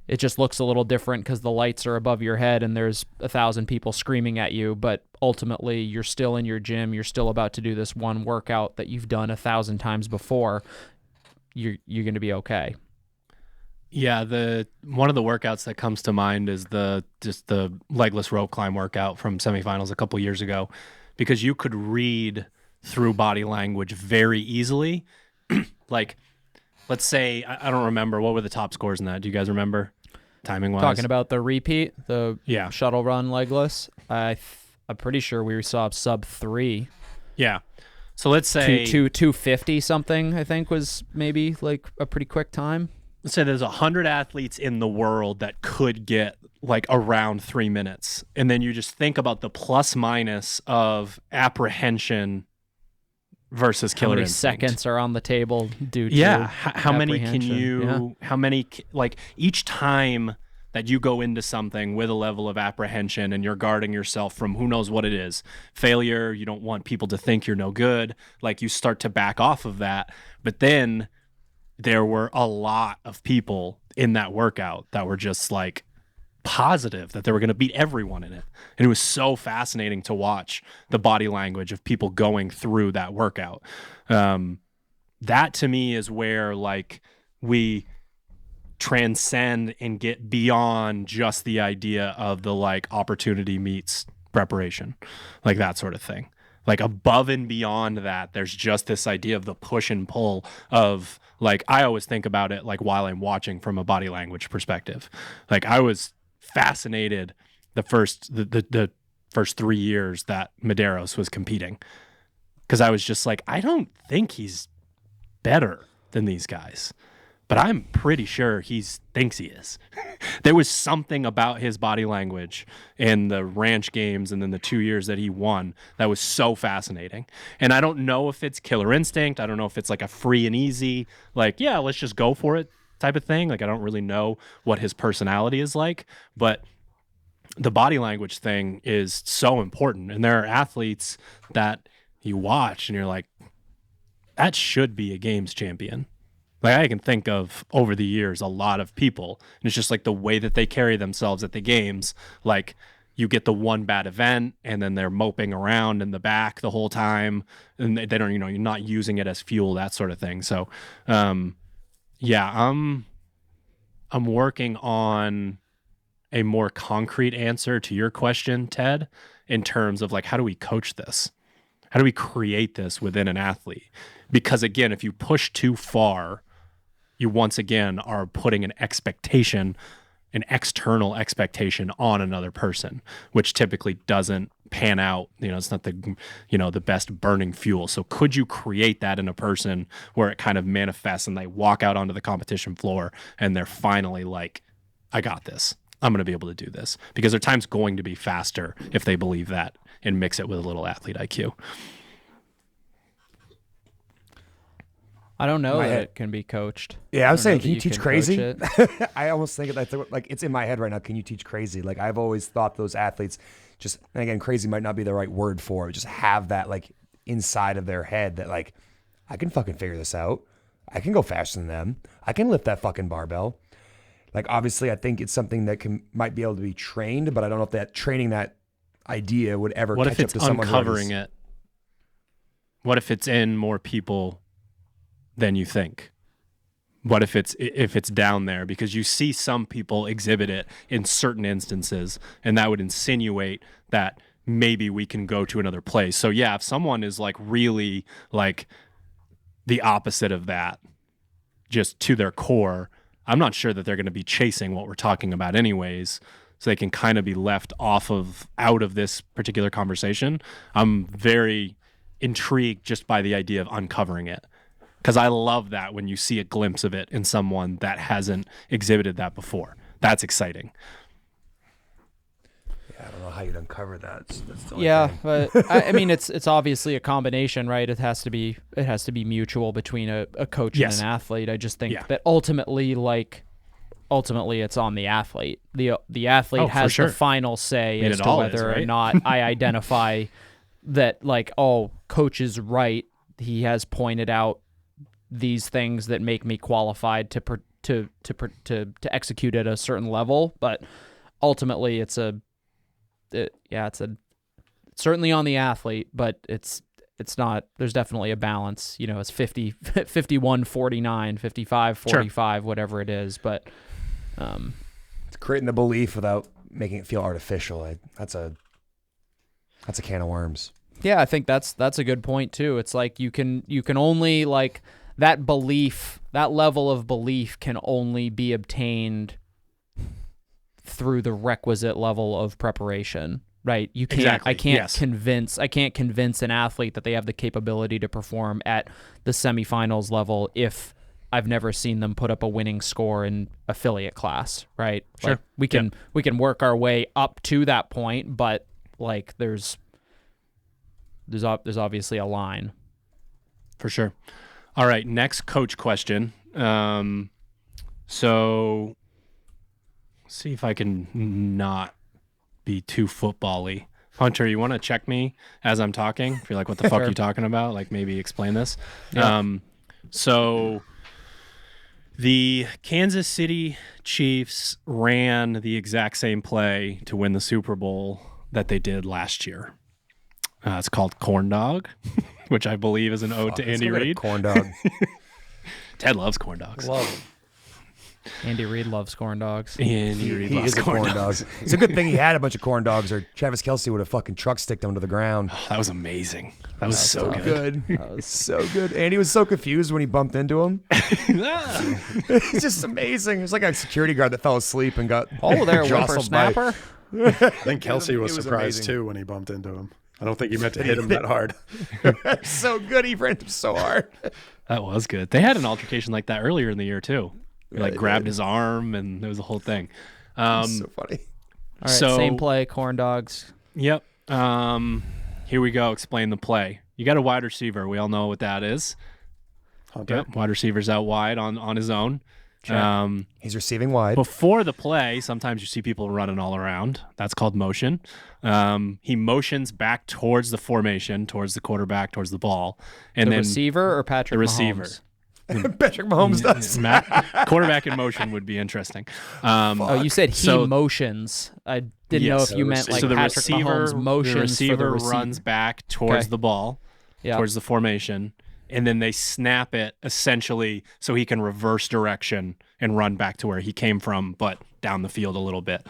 It just looks a little different because the lights are above your head and there's 1,000 people screaming at you, but ultimately you're still in your gym. You're still about to do this one workout that you've done 1,000 times before. You're going to be okay. Yeah, one of the workouts that comes to mind is the legless rope climb workout from semifinals a couple years ago, because you could read through body language very easily. Like, let's say, I don't remember, what were the top scores in that? Do you guys remember, timing-wise? Talking about the repeat, the yeah. shuttle run legless, I'm pretty sure we saw sub 3. Yeah. So let's say 250 something, I think, was maybe like a pretty quick time. Let's say there's 100 athletes in the world that could get like around 3 minutes. And then you just think about the plus minus of apprehension versus killer instinct. Seconds are on the table due to how many can you like each time that you go into something with a level of apprehension and you're guarding yourself from who knows what it is, failure, you don't want people to think you're no good, like you start to back off of that. But then there were a lot of people in that workout that were just like positive that they were going to beat everyone in it. And it was so fascinating to watch the body language of people going through that workout. That to me is where like we transcend and get beyond just the idea of the like opportunity meets preparation, like that sort of thing. Like above and beyond that, there's just this idea of the push and pull of like, I always think about it like while I'm watching from a body language perspective. Like I was fascinated the first 3 years that Medeiros was competing, because I was just like, I don't think he's better than these guys, but I'm pretty sure he thinks he is. There was something about his body language in the ranch games and then the 2 years that he won that was so fascinating. And I don't know if it's killer instinct. I don't know if it's like a free and easy, like, yeah, let's just go for it type of thing. Like, I don't really know what his personality is like, but the body language thing is so important. And there are athletes that you watch and you're like, that should be a games champion. Like I can think of over the years a lot of people, and it's just like the way that they carry themselves at the games. Like you get the one bad event and then they're moping around in the back the whole time, and they don't, you're not using it as fuel, that sort of thing. So yeah, I'm working on a more concrete answer to your question, Ted, in terms of like, how do we coach this? How do we create this within an athlete? Because again, if you push too far, you once again are putting an expectation, an external expectation on another person, which typically doesn't pan out. It's not the best burning fuel. So could you create that in a person where it kind of manifests and they walk out onto the competition floor and they're finally like, I got this. I'm going to be able to do this, because their time's going to be faster if they believe that and mix it with a little athlete IQ. I don't know that it can be coached. Yeah, I was saying, can you can teach crazy? coach I almost think that like it's in my head right now. Can you teach crazy? Like I've always thought those athletes just, and again, crazy might not be the right word for it, just have that like inside of their head that like, I can fucking figure this out. I can go faster than them. I can lift that fucking barbell. Like obviously I think it's something that might be able to be trained, but I don't know if that training that idea would ever catch up to someone. What if it's uncovering it? What if it's in more people than you think? What if it's down there? Because you see some people exhibit it in certain instances, and that would insinuate that maybe we can go to another place. So yeah, if someone is like really like the opposite of that, just to their core, I'm not sure that they're going to be chasing what we're talking about anyways. So they can kind of be left out of this particular conversation. I'm very intrigued just by the idea of uncovering it, because I love that when you see a glimpse of it in someone that hasn't exhibited that before. That's exciting. Yeah, I don't know how you'd uncover that. That's the only thing. But I mean, it's obviously a combination, right? It has to be mutual between a coach and an athlete. I just think that ultimately it's on the athlete. The athlete has the final say as to whether or not I identify that, like, oh, coach is right. He has pointed out these things that make me qualified to execute at a certain level, but ultimately it's certainly on the athlete, but it's not, there's definitely a balance, it's 51 49, 55 45, whatever it is, but it's creating the belief without making it feel artificial. That's a can of worms. Yeah, I think that's a good point too. It's like you can only, like, that belief, that level of belief can only be obtained through the requisite level of preparation, right? You can't, exactly. I can't convince an athlete that they have the capability to perform at the semifinals level if I've never seen them put up a winning score in affiliate class, right? Sure. Like we can work our way up to that point, but like there's obviously a line. For sure. All right, next coach question. So see if I can not be too football-y. Hunter, you want to check me as I'm talking? If you're like, what the fuck are you talking about? Like, maybe explain this. Yeah. So the Kansas City Chiefs ran the exact same play to win the Super Bowl that they did last year. It's called Corn Dog, which I believe is an ode to Andy Reid. Corn Dog. Ted loves corn dogs. Love Andy Reid loves corn dogs. Andy Reid He loves is a corn dog. It's a good thing he had a bunch of corn dogs, or Travis Kelce would have fucking truck sticked him to the ground. That was amazing. That was so good. That was so good. And he was so confused when he bumped into him. It's just amazing. It was like a security guard that fell asleep and got Oh, there, jostled by- whippersnapper. I think Kelsey was It was surprised amazing. too when he bumped into him. I don't think he meant to hit him that hard. So good. He ran him so hard. That was good. They had an altercation like that earlier in the year too. Like they grabbed did. his arm, and there was a whole thing. So funny. All right, So- same play, corn dogs. Yep. Here we go. Explain the play. You got a wide receiver. We all know what that is. Hunter. Yep. Wide receiver's out wide on his own. He's receiving wide. Before the play, sometimes you see people running all around. That's called motion. He motions back towards the formation, towards the quarterback, towards the ball, and The then receiver or Patrick the receiver. Mahomes? Patrick Mahomes does. Quarterback in motion would be interesting. Oh, you said he So- motions. I didn't know Yes. if you meant like So the Patrick receiver, Mahomes motions the receiver for the receiver. runs back towards Okay. the ball, Yeah. towards the formation, and then they snap it essentially so he can reverse direction and run back to where he came from, but down the field a little bit.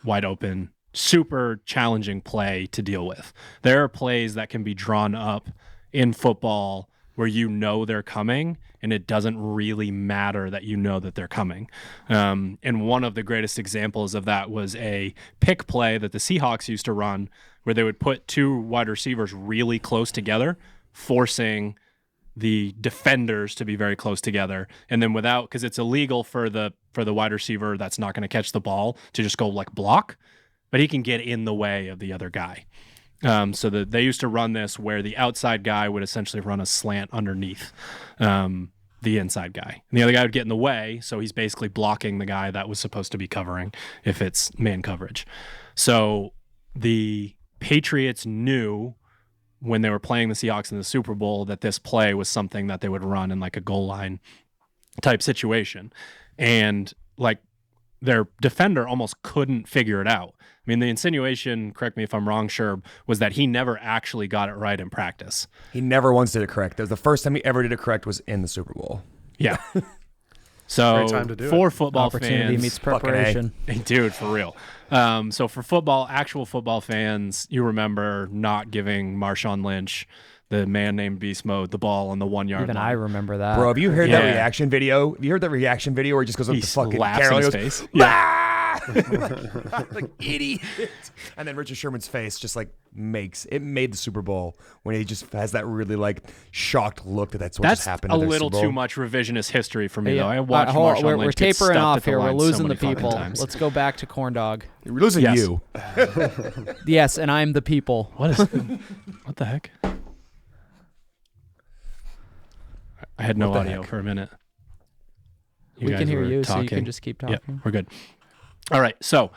Wide open, super challenging play to deal with. There are plays that can be drawn up in football where you know they're coming, and it doesn't really matter that you know that they're coming. And one of the greatest examples of that was a pick play that the Seahawks used to run, where they would put two wide receivers really close together, forcing the defenders to be very close together, and then without, because it's illegal for the wide receiver that's not going to catch the ball to just go like block, but he can get in the way of the other guy. So they used to run this where the outside guy would essentially run a slant underneath the inside guy. And the other guy would get in the way, so he's basically blocking the guy that was supposed to be covering if it's man coverage. So the Patriots knew when they were playing the Seahawks in the Super Bowl that this play was something that they would run in like a goal line type situation. And like their defender almost couldn't figure it out. I mean, the insinuation, correct me if I'm wrong, Sherb, was that he never actually got it right in practice. He never once did it correct. That was the first time he ever did it correct was in the Super Bowl. Yeah. So Great time to do for it. football Opportunity fans, meets fucking A. preparation. dude, for real. So for actual football fans, you remember not giving Marshawn Lynch, the man named Beast Mode, the ball on the 1 yard Even line. I remember that. Bro, have you heard that Yeah. reaction video? Have you heard that reaction video where he just goes up He to fucking laughs Carol in and his goes, face. Yeah. "Ah!" like idiot. And then Richard Sherman's face just like made the Super Bowl when he just has that really like shocked look that's what just That's happened. a at their little Super Bowl. too much revisionist history for me, Yeah. though. I watched Hold on, Marshawn we're Lynch get tapering stuffed off at the here. We're line so losing the many fucking people. times. Let's go back to corn dog. We're losing Yes. you. Yes, and I'm the people. What is? What the heck? I had no What the audio heck? for a minute. We can guys hear were you, so you can talking. just keep Yep, talking. we're good. All right. So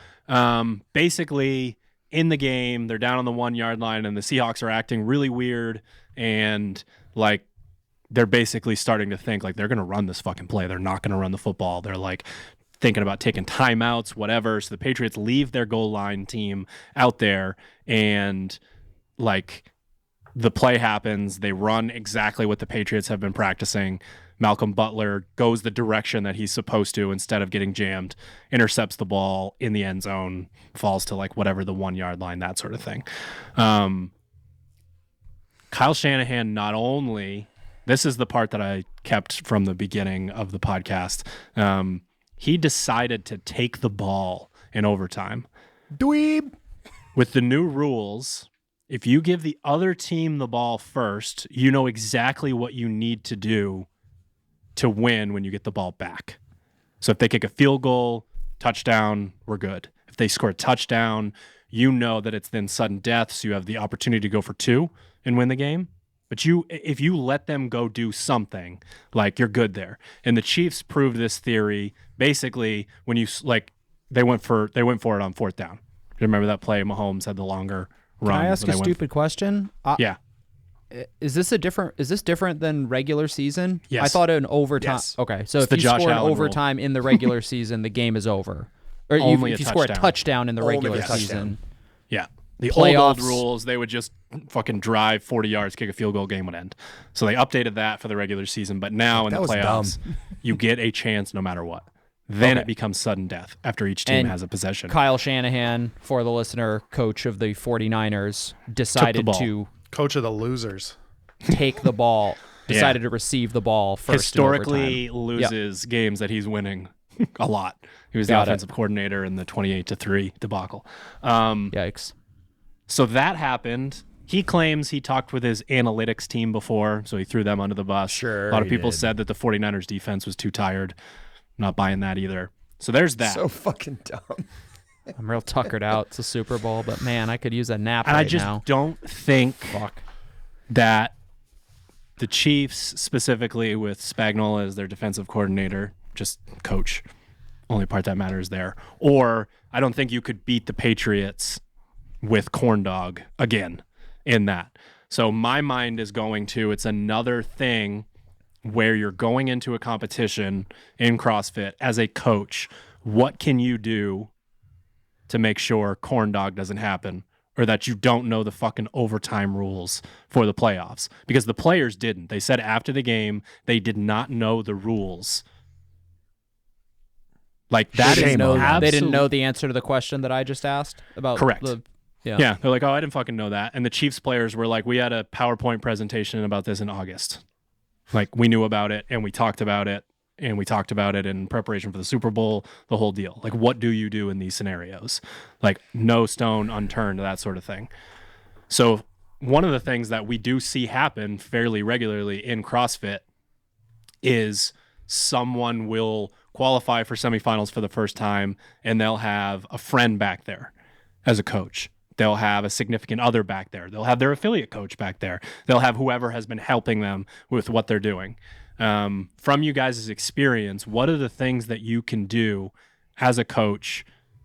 basically, in the game, they're down on the 1 yard line, and the Seahawks are acting really weird, and like they're basically starting to think like they're going to run this fucking play. They're not going to run the football. They're like thinking about taking timeouts, whatever. So the Patriots leave their goal line team out there, and like the play happens. They run exactly what the Patriots have been practicing. Malcolm Butler goes the direction that he's supposed to instead of getting jammed, intercepts the ball in the end zone, falls to like whatever the 1 yard line, that sort of thing. Kyle Shanahan not only, this is the part that I kept from the beginning of the podcast, he decided to take the ball in overtime. Dweeb. With the new rules, if you give the other team the ball first, you know exactly what you need to do to win when you get the ball back. So if they kick a field goal, touchdown, we're good. If they score a touchdown, you know that it's then sudden death, so you have the opportunity to go for 2 and win the game. But if you let them go do something, like you're good there. And the Chiefs proved this theory basically when you like they went for it on 4th down. You remember that play? Mahomes had the longer run. Can I ask when a they went stupid question? Yeah. Is this different than regular season? Yes. I thought in overtime. Yes. Okay, so It's if the you Josh score in Allen rule. overtime in the regular season, the game is over. Or Only if a you score a touchdown. touchdown in the Only regular a touchdown. season. Yeah. The Playoffs. old rules, they would just fucking drive 40 yards, kick a field goal, game would end. So they updated that for the regular season. But now in That the was playoffs, You get a chance no matter what. Then it becomes sudden death after each team And has a possession. Kyle Shanahan, for the listener, coach of the 49ers, decided ball. to Coach of the losers. take the ball, decided to receive the ball first. Historically in overtime. loses games that he's winning a lot. He was the Got it. offensive coordinator in the 28-3 debacle. Yikes. So that happened. He claims he talked with his analytics team before, so he threw them under the bus. Sure, A lot of he people did. said that the 49ers defense was too tired. I'm not buying that either. So there's that. So fucking dumb. I'm real tuckered out. It's a Super Bowl, but man, I could use a nap and right I just now. don't think that the Chiefs, specifically with Spagnuolo as their defensive coordinator, just coach, only part that matters there. Or I don't think you could beat the Patriots with corn dog again in that. So my mind is going to, it's another thing where you're going into a competition in CrossFit as a coach. What can you do to make sure corn dog doesn't happen, or that you don't know the fucking overtime rules for the playoffs? Because the players didn't. They said after the game they did not know the rules. Like that Shame is on them. They didn't know the answer to the question that I just asked about. Correct. Yeah. They're like, oh, I didn't fucking know that. And the Chiefs players were like, we had a PowerPoint presentation about this in August. Like, we knew about it, and we talked about it, and we talked about it in preparation for the Super Bowl, the whole deal. Like, what do you do in these scenarios? Like, no stone unturned, that sort of thing. So one of the things that we do see happen fairly regularly in CrossFit is someone will qualify for semifinals for the first time, and they'll have a friend back there as a coach. They'll have a significant other back there. They'll have their affiliate coach back there. They'll have whoever has been helping them with what they're doing. From you guys' experience, what are the things that you can do as a coach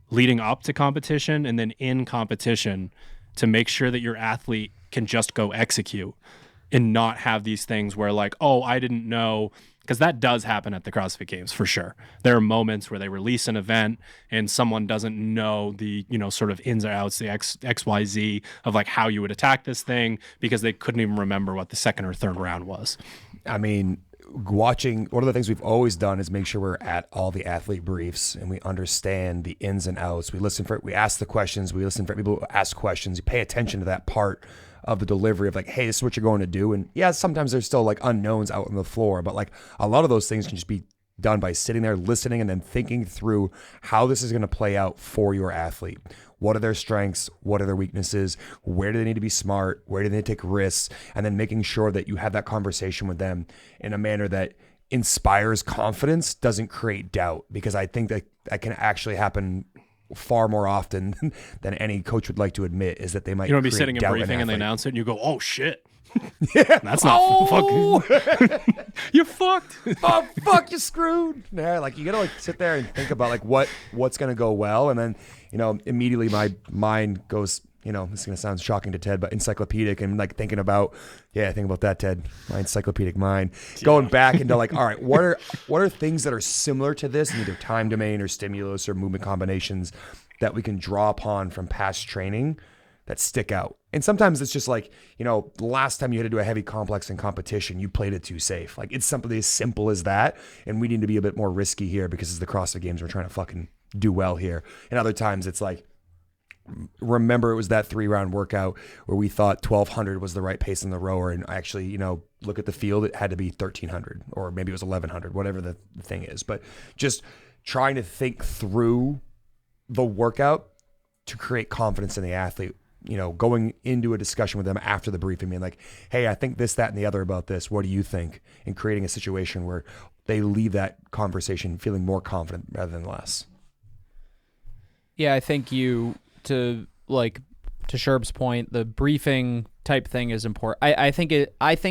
leading up to competition and then in competition to make sure that your athlete can just go execute and not have these things where like, oh, I didn't know, because that does happen at the CrossFit Games for sure. There are moments where they release an event and someone doesn't know the, sort of ins or outs, the XYZ of like how you would attack this thing because they couldn't even remember what the second or third round was. I mean, watching, one of the things we've always done is make sure we're at all the athlete briefs and we understand the ins and outs. We ask the questions, we listen for people who ask questions, you pay attention to that part of the delivery of like, hey, this is what you're going to do. And yeah, sometimes there's still like unknowns out on the floor, but like a lot of those things can just be done by sitting there, listening, and then thinking through how this is going to play out for your athlete. What are their strengths? What are their weaknesses? Where do they need to be smart? Where do they take risks? And then making sure that you have that conversation with them in a manner that inspires confidence, doesn't create doubt, because I think that can actually happen far more often than any coach would like to admit, is that they might be create sitting in doubt briefing and they athlete. announce it and you go, oh shit. That's not fucking you fucked. Oh fuck, you screwed. Yeah, like you gotta like sit there and think about like what's gonna go well, and then immediately my mind goes, this is gonna sound shocking to Ted, but encyclopedic, and like thinking about think about that, Ted, my encyclopedic mind, going back into like, all right, what are things that are similar to this in either time domain or stimulus or movement combinations that we can draw upon from past training that stick out. And sometimes it's just like, the last time you had to do a heavy complex in competition, you played it too safe. Like it's something as simple as that. And we need to be a bit more risky here because it's the CrossFit Games. We're trying to fucking do well here. And other times it's like, remember it was that 3-round workout where we thought 1200 was the right pace in the rower. And actually, look at the field, it had to be 1300 or maybe it was 1100, whatever the thing is. But just trying to think through the workout to create confidence in the athlete. Going into a discussion with them after the briefing, being like, hey, I think this, that, and the other about this. What do you think? And creating a situation where they leave that conversation feeling more confident rather than less. Yeah, I think to Sherb's point, the briefing type thing is important. I think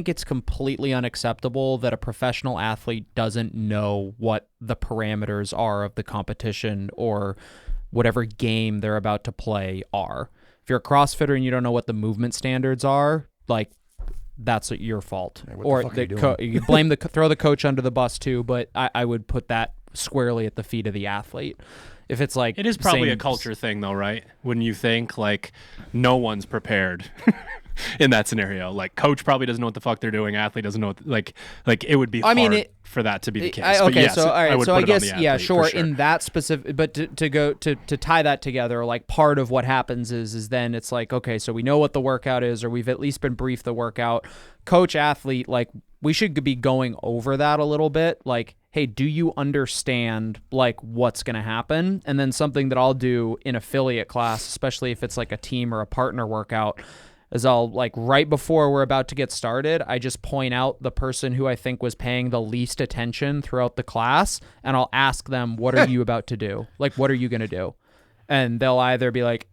it's completely unacceptable that a professional athlete doesn't know what the parameters are of the competition or whatever game they're about to play are. If you're a CrossFitter and you don't know what the movement standards are, like that's your fault. Hey, what the fuck are you doing? You blame throw the coach under the bus too, but I would put that squarely at the feet of the athlete. If it's like It is probably same- a culture thing, though, right? When you think like no one's prepared in that scenario, like coach probably doesn't know what the fuck they're doing, athlete doesn't know what, like it would be hard for that to be the case. But Okay, yes, so all right, would so put I it on guess the yeah, athlete, sure, for sure. in that specific, but to tie that together, like part of what happens is then it's like, okay, so we know what the workout is, or we've at least been briefed the workout. Coach athlete, like we should be going over that a little bit, like, hey, do you understand like what's going to happen? And then something that I'll do in affiliate class, especially if it's like a team or a partner workout, is I'll like right before we're about to get started, I just point out the person who I think was paying the least attention throughout the class, and I'll ask them, what are you about to do? Like, what are you going to do? And they'll either be like,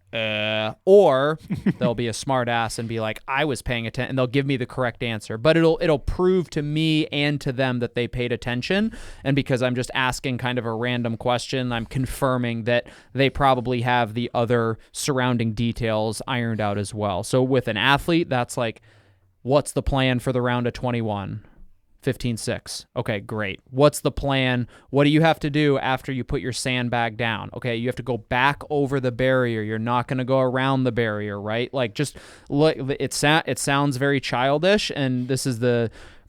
or they'll be a smart ass and be like, I was paying attention, and they'll give me the correct answer. But it'll prove to me and to them that they paid attention. And because I'm just asking kind of a random question, I'm confirming that they probably have the other surrounding details ironed out as well. So with an athlete, that's like, what's the plan for the round of 21? 15-6. Okay, great. What's the plan? What do you have to do after you put your sandbag down? Okay, you have to go back over the barrier. You're not going to go around the barrier, right? Like, just look. It sounds very childish, and this is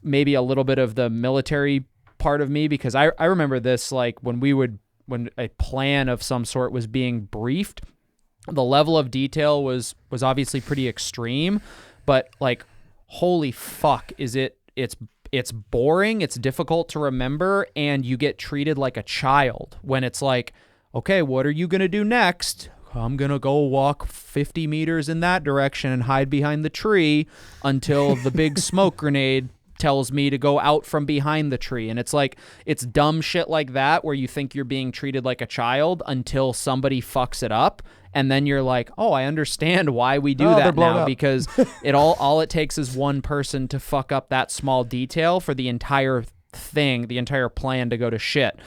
maybe a little bit of the military part of me, because I remember this, like when a plan of some sort was being briefed, the level of detail was obviously pretty extreme, but like, holy fuck, it's boring, it's difficult to remember, and you get treated like a child when it's like, okay, what are you going to do next? I'm going to go walk 50 meters in that direction and hide behind the tree until the big smoke grenade tells me to go out from behind the tree. And it's like, it's dumb shit like that where you think you're being treated like a child until somebody fucks it up. And then you're like, oh, I understand why we do that now, because all it takes is one person to fuck up that small detail for the entire thing, the entire plan to go to shit.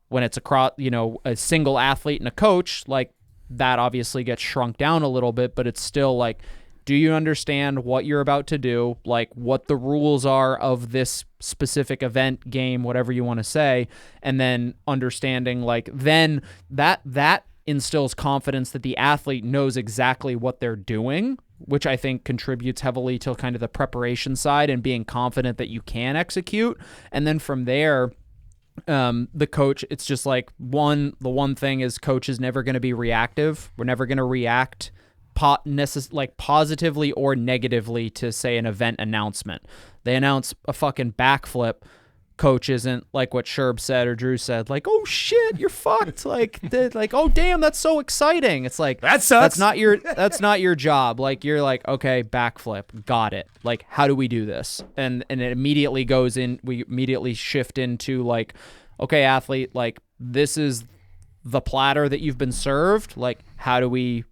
When it's across, a single athlete and a coach, like that obviously gets shrunk down a little bit, but it's still like, do you understand what you're about to do? Like what the rules are of this specific event, game, whatever you want to say. And then understanding like, then that instills confidence that the athlete knows exactly what they're doing, which I think contributes heavily to kind of the preparation side and being confident that you can execute. And then from there, the coach, it's just like the one thing is coach is never going to be reactive. We're never going to react positively or negatively to, say, an event announcement. They announce a fucking backflip. Coach isn't like what Sherb said or Drew said, like, oh shit, you're fucked. Like, oh damn, that's so exciting. It's like, that sucks. That's not your job. Like, you're like, okay, backflip, got it. Like, how do we do this? And it immediately we immediately shift into like, okay, athlete, like this is the platter that you've been served. Like, how do we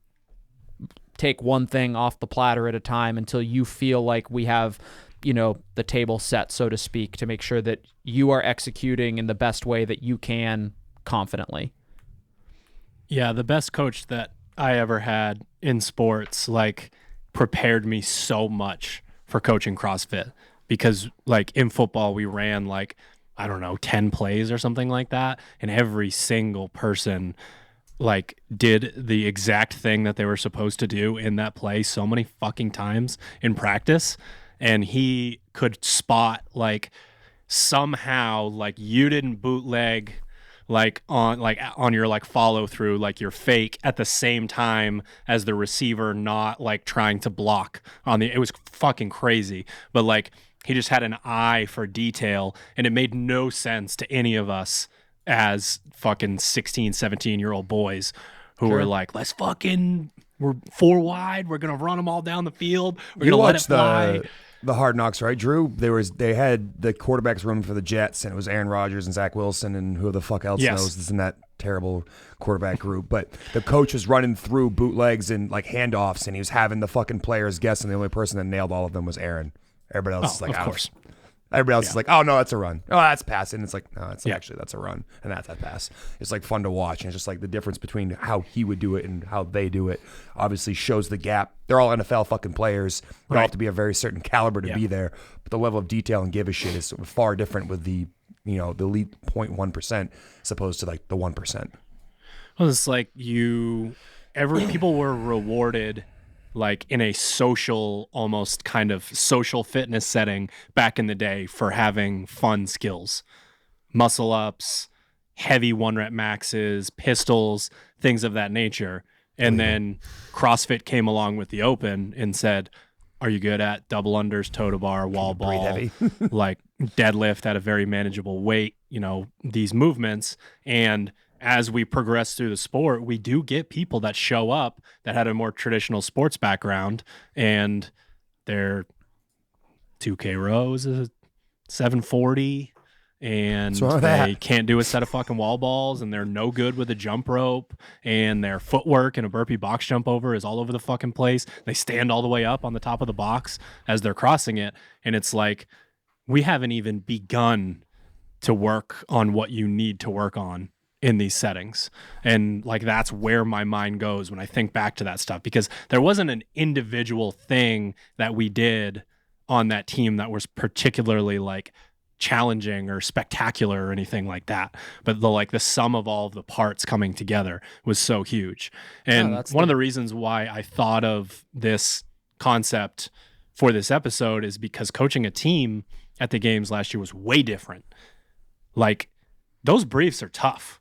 take one thing off the platter at a time until you feel like we have, the table set, so to speak, to make sure that you are executing in the best way that you can confidently. Yeah, the best coach that I ever had in sports, like, prepared me so much for coaching CrossFit, because like in football, we ran like, I don't know, 10 plays or something like that. And every single person like did the exact thing that they were supposed to do in that play so many fucking times in practice. And he could spot like somehow like you didn't bootleg like on your like follow through, like your fake at the same time as the receiver not like trying to block on it was fucking crazy. But like he just had an eye for detail, and it made no sense to any of us as fucking 16, 17-year-old boys who were like, we're 4 wide, we're gonna run them all down the field, we're gonna let it fly. The Hard Knocks, right, Drew? They had the quarterbacks room for the Jets, and it was Aaron Rodgers and Zach Wilson and who the fuck else knows is in that terrible quarterback group. But the coach was running through bootlegs and like handoffs, and he was having the fucking players guess, and the only person that nailed all of them was Aaron. Everybody else is like, of course. Everybody else is like, oh, no, that's a run. Oh, that's passing. It's like, no, it's actually, that's a run. And that's a pass. It's like fun to watch. And it's just like the difference between how he would do it and how they do it obviously shows the gap. They're all NFL fucking players. You all have to be a very certain caliber to be there. But the level of detail and give a shit is far different with the the elite 0.1% as opposed to like the 1%. Well, it's like people were rewarded like in a social, almost kind of social fitness setting back in the day for having fun skills, muscle ups, heavy 1-rep maxes, pistols, things of that nature. And then CrossFit came along with the open and said, are you good at double unders, toe to bar, wall ball, heavy? like deadlift at a very manageable weight, these movements. And as we progress through the sport, we do get people that show up that had a more traditional sports background, and their 2K rows is 740, and they can't do a set of fucking wall balls, and they're no good with a jump rope, and their footwork and a burpee box jump over is all over the fucking place. They stand all the way up on the top of the box as they're crossing it, and it's like we haven't even begun to work on what you need to work on in these settings. And like that's where my mind goes when I think back to that stuff, because there wasn't an individual thing that we did on that team that was particularly like challenging or spectacular or anything like that, but the sum of all of the parts coming together was so huge. And one of the reasons why I thought of this concept for this episode is because coaching a team at the games last year was way different. Like those briefs are tough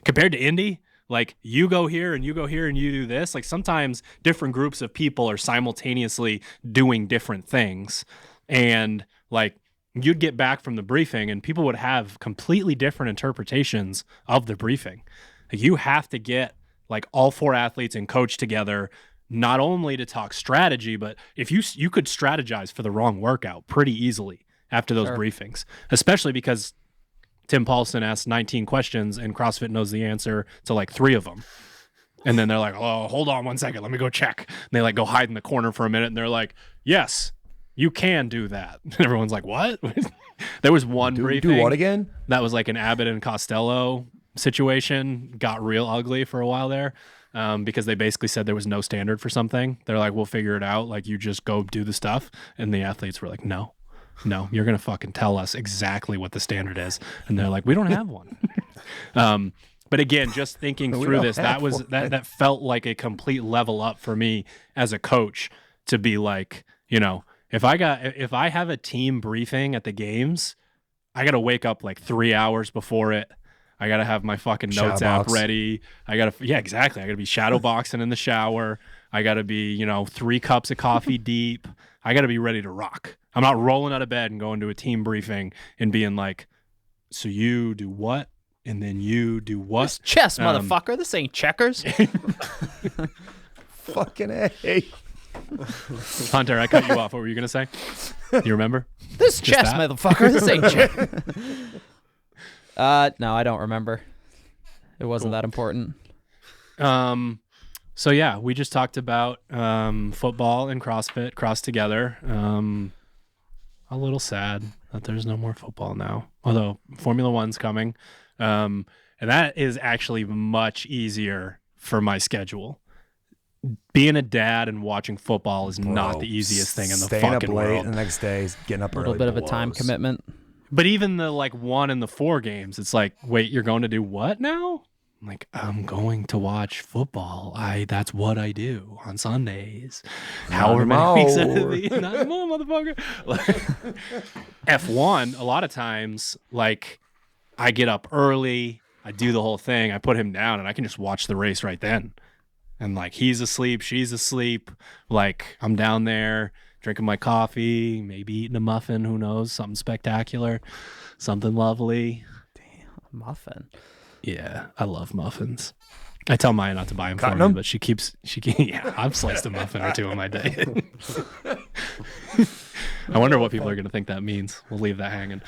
compared to Indy. Like you go here and you go here and you do this. Like sometimes different groups of people are simultaneously doing different things, and like you'd get back from the briefing and people would have completely different interpretations of the briefing. Like you have to get like all 4 athletes and coach together, not only to talk strategy, but if you could strategize for the wrong workout pretty easily after those briefings, especially because Tim Paulson asked 19 questions and CrossFit knows the answer to like 3 of them. And then they're like, oh, hold on 1 second. Let me go check. And they like go hide in the corner for a minute. And they're like, yes, you can do that. And everyone's like, what? There was one briefing. Do what again? That was like an Abbott and Costello situation. Got real ugly for a while there because they basically said there was no standard for something. They're like, we'll figure it out. Like you just go do the stuff. And the athletes were like, no, you're going to fucking tell us exactly what the standard is. And they're like, we don't have one. But again, just thinking through this, that felt like a complete level up for me as a coach to be like, if I have a team briefing at the games, I got to wake up like 3 hours before it. I got to have my fucking notes app ready. Exactly. I got to be shadow boxing in the shower. I got to be, 3 cups of coffee deep. I got to be ready to rock. I'm not rolling out of bed and going to a team briefing and being like, so you do what? And then you do what? It's chess, motherfucker. This ain't checkers. Fucking A. Hunter, I cut you off. What were you going to say? You remember? This chess, motherfucker. This ain't checkers. No, I don't remember. It wasn't that important. So yeah, we just talked about football and CrossFit crossed together. A little sad that there's no more football now, although Formula One's coming. And that is actually much easier for my schedule. Being a dad and watching football is not the easiest thing in the fucking world. The next day is getting up early. A little bit of a time commitment. But even the 1 and the 4 games, it's like, wait, you're going to do what now? I'm like, I'm going to watch football. That's what I do on Sundays. However many weeks out of the not anymore, motherfucker. F1, a lot of times, like, I get up early, I do the whole thing, I put him down, and I can just watch the race right then. And like, he's asleep, she's asleep. Like, I'm down there drinking my coffee, maybe eating a muffin, who knows, something spectacular, something lovely. Damn, a muffin. Yeah, I love muffins. I tell Maya not to buy them for me, but she keeps, I've sliced a muffin or 2 in my day. I wonder what people are going to think that means. We'll leave that hanging.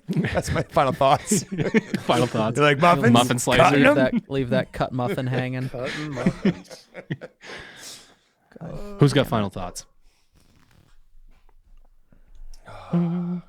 That's my final thoughts. Final thoughts. You like muffins? Muffin slicer. Leave that cut muffin hanging. Cutting muffins. Who's got final thoughts? I'll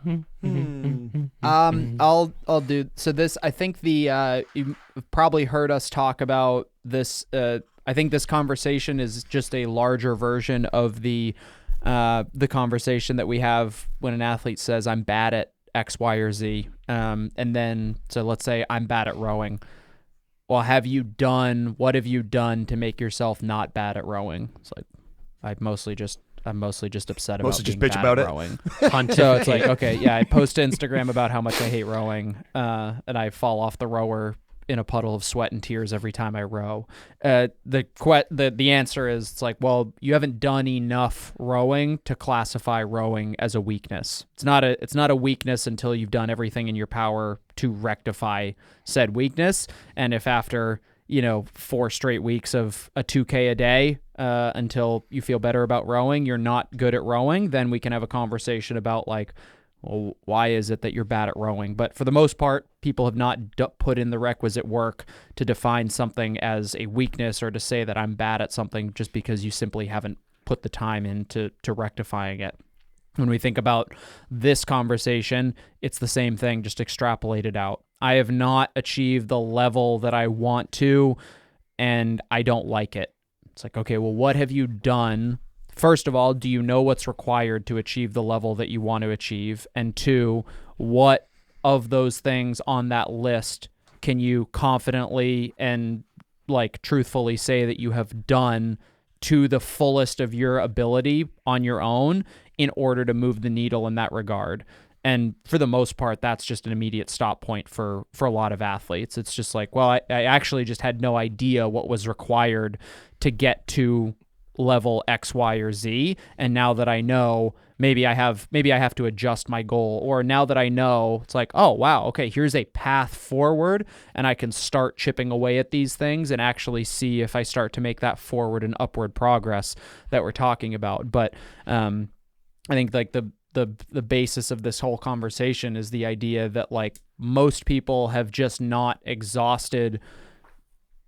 do so. This, I think you've probably heard us talk about this. I think this conversation is just a larger version of the conversation that we have when an athlete says, "I'm bad X, Y, or Z. And then, so let's say I'm bad at rowing. Well, what have you done to make yourself not bad at rowing? It's like, I'm mostly just upset about Mostly just being bitch bad about at it. rowing. So it's like, okay, yeah, I post to Instagram about how much I hate rowing, and I fall off the rower in a puddle of sweat and tears every time I row. The answer is, it's like, well, you haven't done enough rowing to classify rowing as a weakness. It's not a weakness until you've done everything in your power to rectify said weakness. And if after 4 straight weeks of a 2K a day until you feel better about rowing, you're not good at rowing, then we can have a conversation about like, well, why is it that you're bad at rowing? But for the most part, people have not put in the requisite work to define something as a weakness or to say that I'm bad at something just because you simply haven't put the time into rectifying it. When we think about this conversation, it's the same thing, just extrapolated out. I have not achieved the level that I want to, and I don't like it. It's like, okay, well, what have you done? First of all, do you know what's required to achieve the level that you want to achieve? And 2, what of those things on that list can you confidently and like truthfully say that you have done to the fullest of your ability on your own in order to move the needle in that regard? And for the most part, that's just an immediate stop point for a lot of athletes. It's just like, well, I actually just had no idea what was required to get to level X, Y, or Z. And now that I know, maybe I have to adjust my goal. Or now that I know, it's like, oh, wow, okay, here's a path forward, and I can start chipping away at these things and actually see if I start to make that forward and upward progress that we're talking about. But I think like the basis of this whole conversation is the idea that like most people have just not exhausted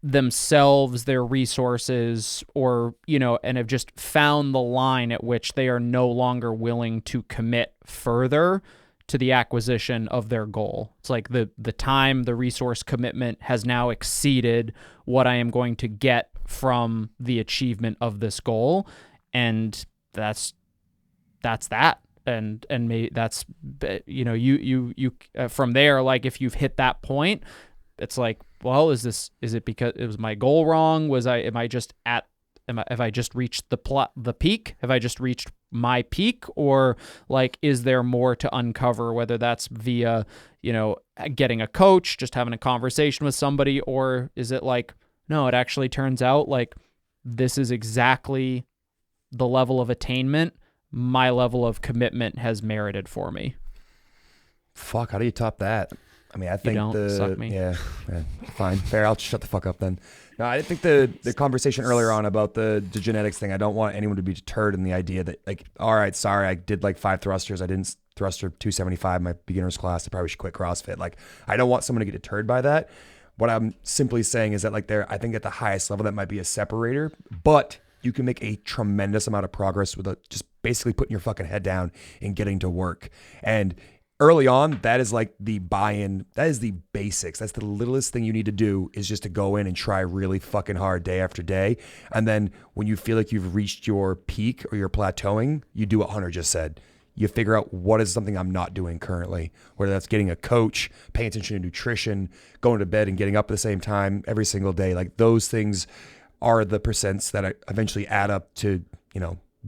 themselves, their resources, or, and have just found the line at which they are no longer willing to commit further to the acquisition of their goal. It's like the time, the resource commitment has now exceeded what I am going to get from the achievement of this goal. And that's that. And maybe that's, you from there, like if you've hit that point, it's like, well, is it because it was my goal wrong? Have I just reached the peak? Have I just reached my peak? Or like, is there more to uncover, whether that's via, getting a coach, just having a conversation with somebody, or is it like, no, it actually turns out like this is exactly the level of attainment my level of commitment has merited for me. Fuck, how do you top that? I mean, I think suck me. Yeah, fine, fair. I'll shut the fuck up then. No, I think the conversation earlier on about the genetics thing, I don't want anyone to be deterred in the idea that like, all right, sorry, I did like 5 thrusters. I didn't thruster 275 in my beginner's class. I probably should quit CrossFit. Like, I don't want someone to get deterred by that. What I'm simply saying is that like I think at the highest level, that might be a separator, but you can make a tremendous amount of progress with just basically putting your fucking head down and getting to work. And early on, that is like the buy-in. That is the basics. That's the littlest thing you need to do, is just to go in and try really fucking hard day after day. And then when you feel like you've reached your peak or your plateauing, you do what Hunter just said. You figure out what is something I'm not doing currently, whether that's getting a coach, paying attention to nutrition, going to bed and getting up at the same time every single day. Like those things are the percents that eventually add up to,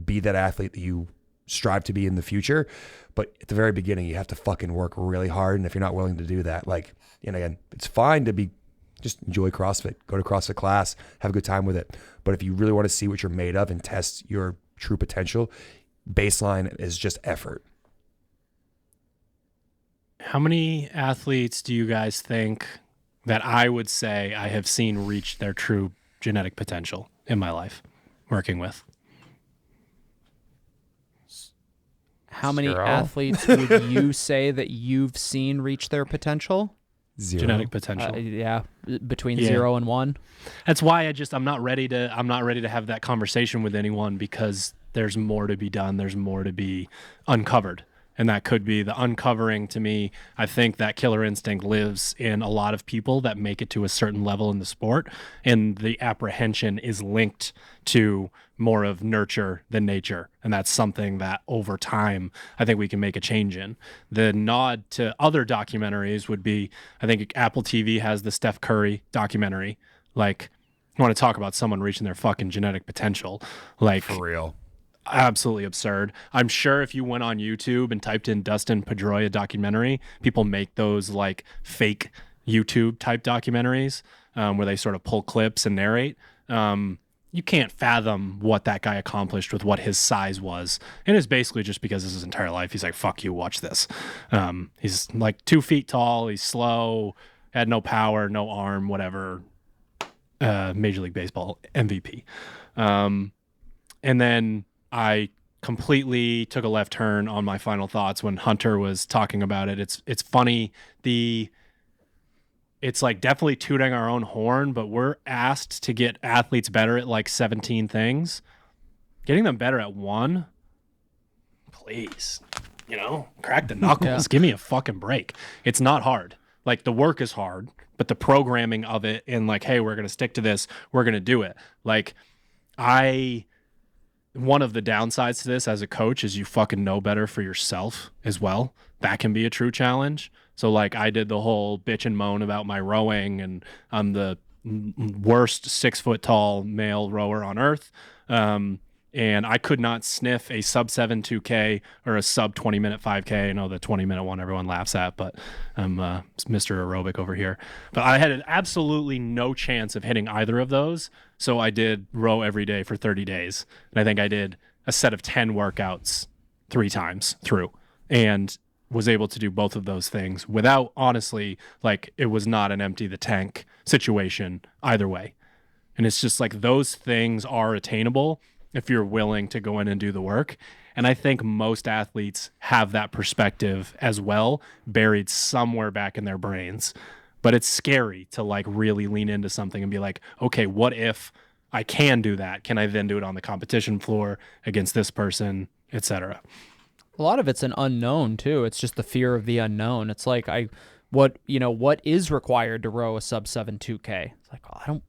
be that athlete that you strive to be in the future. But at the very beginning, you have to fucking work really hard. And if you're not willing to do that, like, again, it's fine to just enjoy CrossFit, go to CrossFit class, have a good time with it. But if you really want to see what you're made of and test your true potential, baseline is just effort. How many athletes do you guys think that I would say I have seen reach their true genetic potential in my life working with? How many athletes would you say that you've seen reach their potential? 0. Genetic potential. Between 0 and 1. That's why I'm not ready to have that conversation with anyone, because there's more to be done. There's more to be uncovered. And that could be the uncovering to me. I think that killer instinct lives in a lot of people that make it to a certain level in the sport. And the apprehension is linked to more of nurture than nature. And that's something that over time, I think we can make a change in. The nod to other documentaries would be, I think Apple TV has the Steph Curry documentary. Like, I want to talk about someone reaching their fucking genetic potential. Like, For real. Absolutely absurd. I'm sure if you went on YouTube and typed in Dustin Pedroia documentary, people make those like fake YouTube type documentaries where they sort of pull clips and narrate. You can't fathom what that guy accomplished with what his size was. And it's basically just because his entire life, he's like, fuck you, watch this. He's like 2 feet tall. He's slow, had no power, no arm, whatever. Major League Baseball MVP. And then I completely took a left turn on my final thoughts when Hunter was talking about it. It's funny. It's like definitely tooting our own horn, but we're asked to get athletes better at like 17 things. Getting them better at one, please, crack the knuckles. Give me a fucking break. It's not hard. Like the work is hard, but the programming of it and like, hey, we're going to stick to this. We're going to do it. Like one of the downsides to this as a coach is you fucking know better for yourself as well. That can be a true challenge. So like I did the whole bitch and moan about my rowing and I'm the worst 6 foot tall male rower on earth. And I could not sniff a sub 7 2K or a sub 20 minute 5K. I know the 20 minute one everyone laughs at, but I'm Mr. Aerobic over here. But I had absolutely no chance of hitting either of those. So I did row every day for 30 days. And I think I did a set of 10 workouts 3 times through and was able to do both of those things without, honestly, like it was not an empty the tank situation either way. And it's just like those things are attainable if you're willing to go in and do the work. And I think most athletes have that perspective as well, buried somewhere back in their brains. But it's scary to like really lean into something and be like, okay, what if I can do that? Can I then do it on the competition floor against this person, etc.? A lot of it's an unknown too. It's just the fear of the unknown. It's like what is required to row a sub 7 2K? It's like,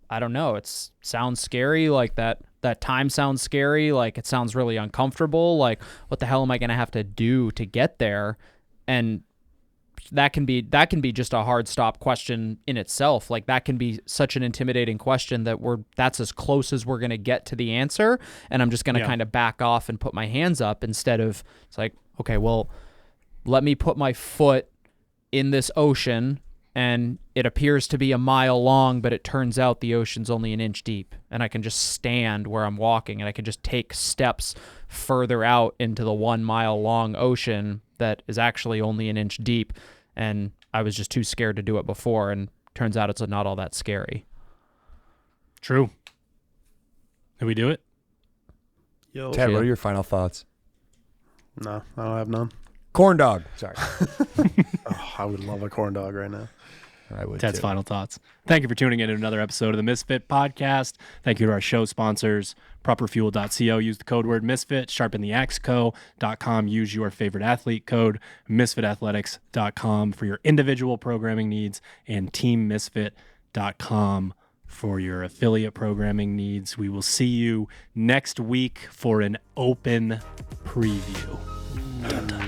I don't know. It sounds scary. Like that time sounds scary. Like it sounds really uncomfortable. Like what the hell am I going to have to do to get there? And that can be just a hard stop question in itself. Like that can be such an intimidating question that that's as close as we're going to get to the answer. And I'm just going to kind of back off and put my hands up instead of, it's like, okay, well, let me put my foot in this ocean and it appears to be a mile long, but it turns out the ocean's only an inch deep, and I can just stand where I'm walking and I can just take steps further out into the 1 mile long ocean that is actually only an inch deep. And I was just too scared to do it before, and turns out it's not all that scary. True. Did we do it? Yo. Ted, what are your final thoughts? No, I don't have none. Corn dog. Sorry. Oh, I would love a corn dog right now. I would Ted's too. final thoughts. Thank you for tuning in to another episode of the Misfit Podcast. Thank you to our show sponsors, properfuel.co. Use the code word Misfit. Sharpentheaxeco.com. Use your favorite athlete code, misfitathletics.com for your individual programming needs, and teammisfit.com for your affiliate programming needs. We will see you next week for an open preview. Dun, dun.